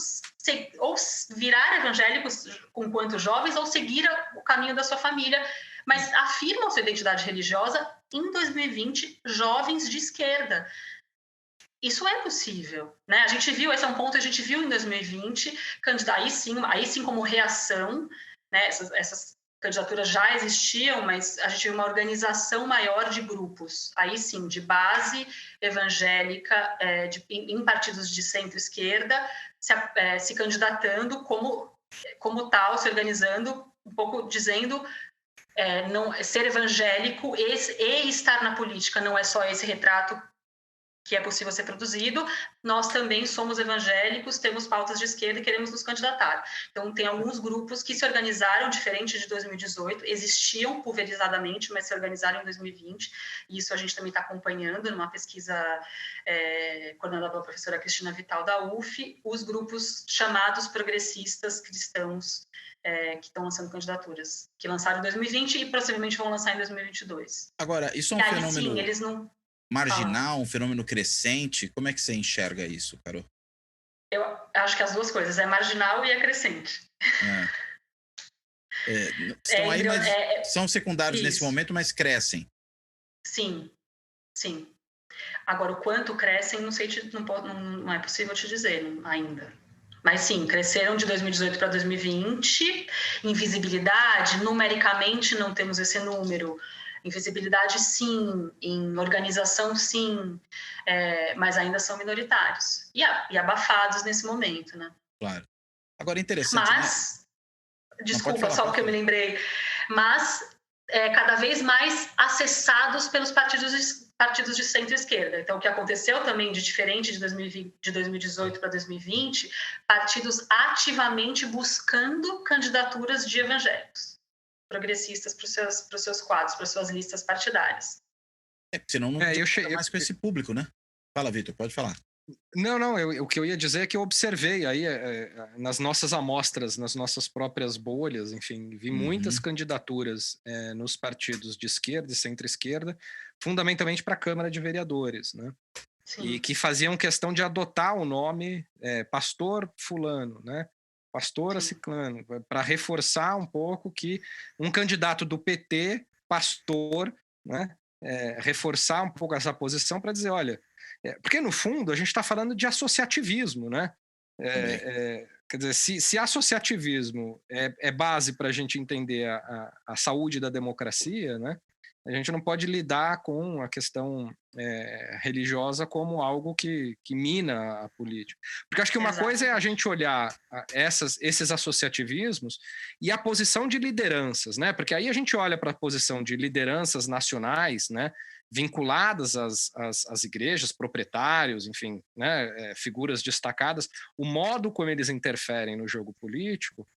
ou virar evangélicos enquanto jovens ou seguir o caminho da sua família, mas afirmam sua identidade religiosa em 2020, jovens de esquerda. Isso é possível, né? A gente viu, esse é um ponto que a gente viu em 2020, aí sim como reação, né? Essas candidaturas já existiam, mas a gente viu uma organização maior de grupos, aí sim, de base evangélica, em partidos de centro-esquerda, se candidatando como tal, se organizando, um pouco dizendo não ser evangélico e estar na política não é só esse retrato que é possível ser produzido. Nós também somos evangélicos, temos pautas de esquerda e queremos nos candidatar. Então, tem alguns grupos que se organizaram diferente de 2018, existiam pulverizadamente, mas se organizaram em 2020, e isso a gente também está acompanhando numa pesquisa coordenada pela professora Cristina Vital da UF, os grupos chamados progressistas cristãos, que estão lançando candidaturas, que lançaram em 2020 e possivelmente vão lançar em 2022. Agora, isso é um aí, fenômeno sim, eles não... marginal, um fenômeno crescente? Como é que você enxerga isso, Carol? Eu acho que as duas coisas, é marginal e é crescente. Estão aí, mas são secundários isso. nesse momento, mas crescem. Sim, sim. Agora, o quanto crescem, não sei, não é possível te dizer ainda. Mas sim, cresceram de 2018 para 2020. Em visibilidade, numericamente não temos esse número. Em visibilidade, sim. Em organização, sim. Mas ainda são minoritários. E abafados nesse momento, né? Claro. Agora, interessante, mas, né? Desculpa, só porque eu me lembrei. Mas cada vez mais acessados pelos partidos de centro-esquerda. Então, o que aconteceu também de diferente de 2018 para 2020, partidos ativamente buscando candidaturas de evangélicos progressistas para os seus quadros, para as suas listas partidárias. Senão não chega mais com esse público, né? Fala, Vitor, pode falar. Não, o que eu ia dizer é que eu observei aí nas nossas amostras, nas nossas próprias bolhas, enfim, vi muitas candidaturas nos partidos de esquerda e centro-esquerda, fundamentalmente para a Câmara de Vereadores, né? Sim. E que faziam questão de adotar o nome pastor fulano, né? Pastora ciclano, para reforçar um pouco que um candidato do PT, pastor, né? Reforçar um pouco essa posição para dizer, olha, porque no fundo a gente está falando de associativismo, né? Quer dizer, se associativismo é base para a gente entender a saúde da democracia, né? A gente não pode lidar com a questão religiosa como algo que mina a política. Porque acho que uma coisa é a gente olhar esses associativismos e a posição de lideranças, né? Porque aí a gente olha para a posição de lideranças nacionais, né? Vinculadas às igrejas, proprietários, enfim, né? Figuras destacadas, o modo como eles interferem no jogo político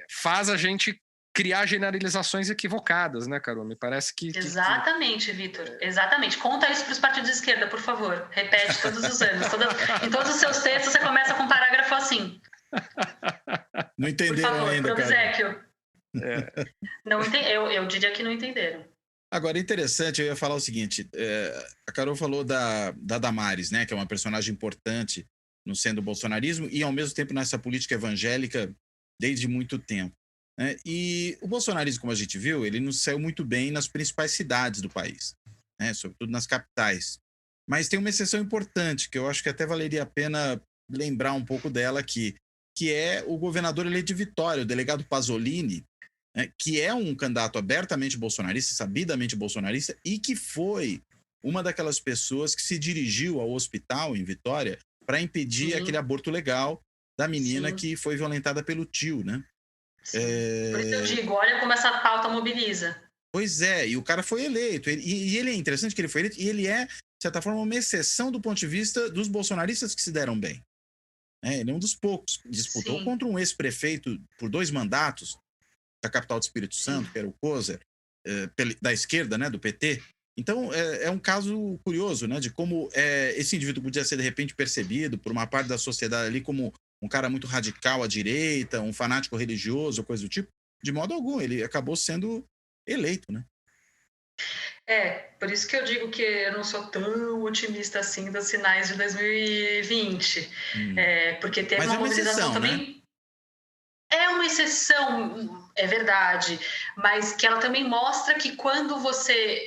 faz a gente criar generalizações equivocadas, né, Carol? Me parece que... Exatamente, Vitor. Exatamente. Conta isso para os partidos de esquerda, por favor. Repete todos os anos. Em todos os seus textos, você começa com um parágrafo assim. Não entenderam por favor, ainda, Carol. Não eu diria que não entenderam. Agora, interessante, eu ia falar o seguinte, a Carol falou da Damares, né, que é uma personagem importante no sendo do bolsonarismo e, ao mesmo tempo, nessa política evangélica desde muito tempo. Né? E o bolsonarismo, como a gente viu, ele não saiu muito bem nas principais cidades do país, né? Sobretudo nas capitais. Mas tem uma exceção importante, que eu acho que até valeria a pena lembrar um pouco dela aqui, que é o governador eleito de Vitória, o delegado Pasolini, né? Que é um candidato abertamente bolsonarista, sabidamente bolsonarista, e que foi uma daquelas pessoas que se dirigiu ao hospital em Vitória para impedir aquele aborto legal da menina que foi violentada pelo tio, né? Por isso eu digo, olha como essa pauta mobiliza. Pois é, e o cara foi eleito. E ele é interessante que ele foi eleito, e ele é, de certa forma, uma exceção do ponto de vista dos bolsonaristas que se deram bem. Ele é um dos poucos. Disputou contra um ex-prefeito por 2 mandatos da capital do Espírito Santo, que era o Kozer, da esquerda, né, do PT. Então, é um caso curioso, né, de como esse indivíduo podia ser, de repente, percebido por uma parte da sociedade ali como um cara muito radical à direita, um fanático religioso, coisa do tipo. De modo algum, ele acabou sendo eleito, né? Por isso que eu digo que eu não sou tão otimista assim dos sinais de 2020. Porque teve uma mobilização também... Né? É uma exceção, é verdade, mas que ela também mostra que quando você,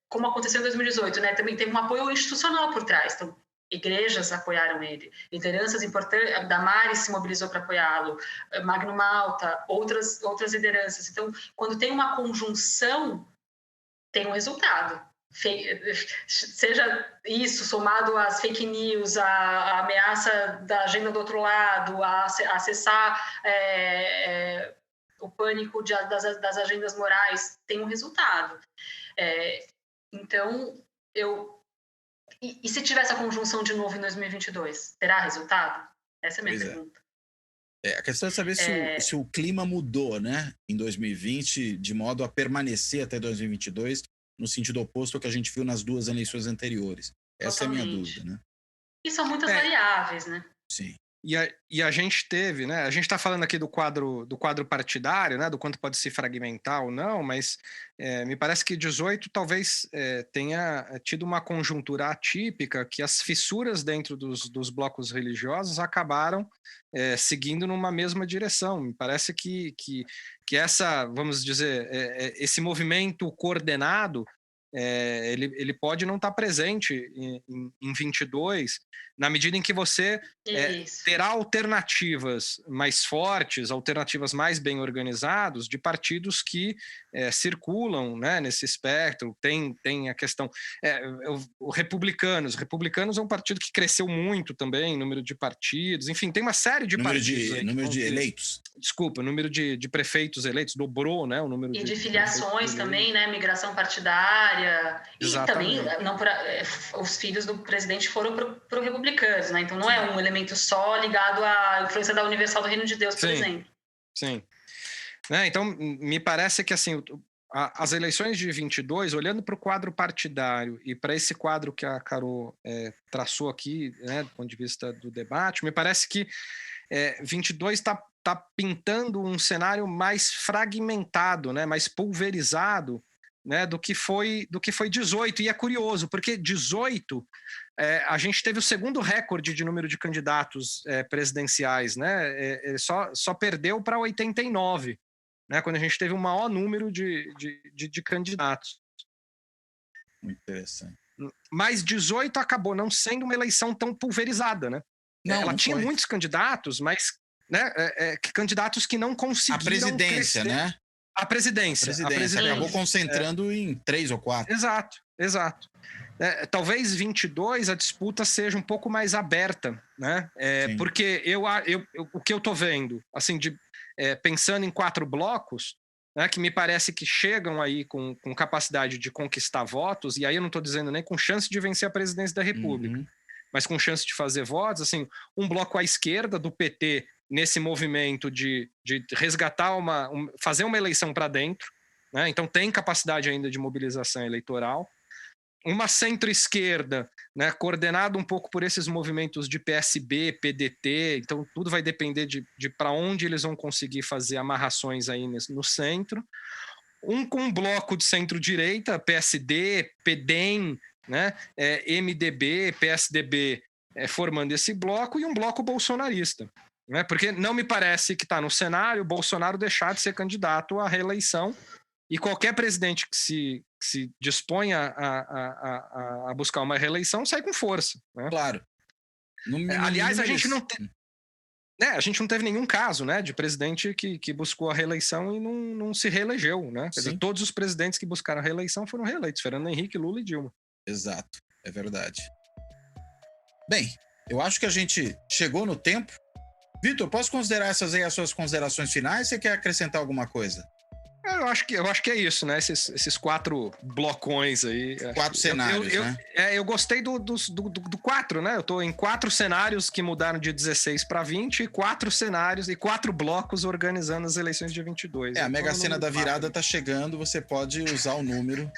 como aconteceu em 2018, né, também teve um apoio institucional por trás. Então, igrejas apoiaram ele, lideranças importantes, a Damares se mobilizou para apoiá-lo, Magno Malta, outras lideranças. Então, quando tem uma conjunção, tem um resultado. Seja isso somado às fake news, à ameaça da agenda do outro lado, a acessar o pânico das agendas morais, tem um resultado. Então, eu E se tiver essa conjunção de novo em 2022, terá resultado? Essa é a minha pergunta. A questão é saber se o clima mudou, né, em 2020, de modo a permanecer até 2022, no sentido oposto ao que a gente viu nas 2 eleições anteriores. Essa é a minha dúvida, né? E são muitas variáveis, né? Sim. E a gente teve, né? A gente está falando aqui do quadro partidário, né? Do quanto pode se fragmentar ou não, mas me parece que 18 talvez tenha tido uma conjuntura atípica que as fissuras dentro dos blocos religiosos acabaram seguindo numa mesma direção. Me parece que essa, vamos dizer, esse movimento coordenado ele pode não estar presente em 22, na medida em que você terá alternativas mais fortes, alternativas mais bem organizadas de partidos que circulam, né, nesse espectro. Tem a questão... Os Republicanos é um partido que cresceu muito também, número de partidos, enfim, tem uma série de partidos. Número de eleitos. Desculpa, número de prefeitos eleitos dobrou, né, o número de filiações também, né, migração partidária. Exatamente. E também os filhos do presidente foram para o Republicanos, né? Então não é um elemento só ligado à influência da Universal do Reino de Deus, por exemplo. Sim. Então, me parece que assim, as eleições de 22, olhando para o quadro partidário e para esse quadro que a Carol traçou aqui, né, do ponto de vista do debate, me parece que 22 está pintando um cenário mais fragmentado, né, mais pulverizado, né, do que foi 18. E é curioso, porque 18 a gente teve o segundo recorde de número de candidatos presidenciais, né? Só perdeu para 89, né, quando a gente teve o maior número de candidatos. Muito interessante. Mas 18 acabou não sendo uma eleição tão pulverizada, né? Ela tinha muitos candidatos, mas candidatos que não conseguiram a presidência, crescer. Né? A presidência acabou concentrando em 3 ou 4. Exato. Talvez 22 a disputa seja um pouco mais aberta, né? Porque o que eu estou vendo, assim, pensando em 4 blocos, né, que me parece que chegam aí com capacidade de conquistar votos, e aí eu não estou dizendo nem com chance de vencer a presidência da República, mas com chance de fazer votos, assim, um bloco à esquerda do PT nesse movimento de resgatar fazer uma eleição para dentro, né? Então tem capacidade ainda de mobilização eleitoral. Uma centro-esquerda, né, coordenada um pouco por esses movimentos de PSB, PDT, então tudo vai depender de para onde eles vão conseguir fazer amarrações aí no centro. Com um bloco de centro-direita, PSD, PDEM, né, MDB, PSDB, formando esse bloco, e um bloco bolsonarista. Né? Porque não me parece que está no cenário Bolsonaro deixar de ser candidato à reeleição, e qualquer presidente que se disponha a buscar uma reeleição sai com força. Né? Claro. Aliás, a gente não teve nenhum caso, né, de presidente que buscou a reeleição e não se reelegeu. Né? Quer dizer, todos os presidentes que buscaram a reeleição foram reeleitos, Fernando Henrique, Lula e Dilma. Exato, é verdade. Bem, eu acho que a gente chegou no tempo. Vitor, posso considerar essas aí as suas considerações finais? Você quer acrescentar alguma coisa? Eu acho que é isso, né? Esses 4 blocões aí. 4 cenários, né? Eu gostei do 4, né? Eu tô em 4 cenários que mudaram de 16 para 20, e 4 cenários e 4 blocos organizando as eleições de 22. A Mega Sena da virada tá chegando, você pode usar o número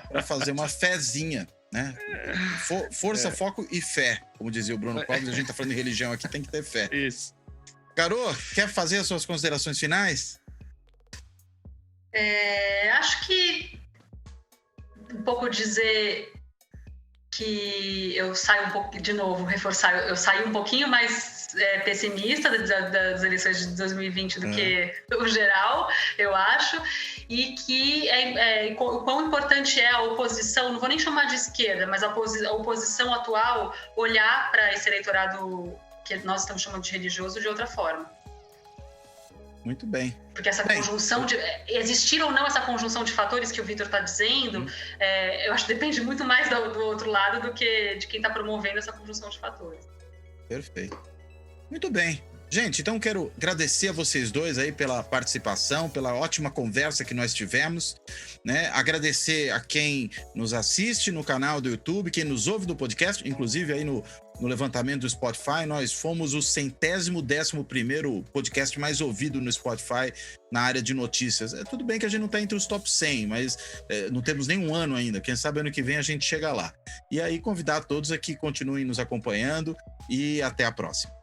para fazer uma fezinha, né? Força, foco e fé, como dizia o Bruno Covas. A gente tá falando de religião aqui, tem que ter fé. Isso. Carol, quer fazer as suas considerações finais? Acho que um pouco dizer que eu saio um pouco, de novo, reforçar, eu saí um pouquinho mais pessimista das eleições de 2020 do que o geral, eu acho, e que o quão importante é a oposição, não vou nem chamar de esquerda, mas a oposição atual olhar para esse eleitorado que nós estamos chamando de religioso de outra forma. Muito bem. Porque essa conjunção existir ou não essa conjunção de fatores que o Vitor está dizendo, eu acho que depende muito mais do outro lado do que de quem está promovendo essa conjunção de fatores. Perfeito. Muito bem. Gente, então quero agradecer a vocês dois aí pela participação, pela ótima conversa que nós tivemos, né? Agradecer a quem nos assiste no canal do YouTube, quem nos ouve do podcast, inclusive aí no levantamento do Spotify, nós fomos o 111º podcast mais ouvido no Spotify na área de notícias. Tudo bem que a gente não está entre os top 100, mas não temos nem um ano ainda. Quem sabe ano que vem a gente chega lá. E aí convidar todos a que continuem nos acompanhando e até a próxima.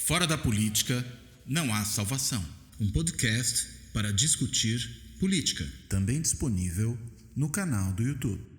Fora da política, não há salvação. Um podcast para discutir política. Também disponível no canal do YouTube.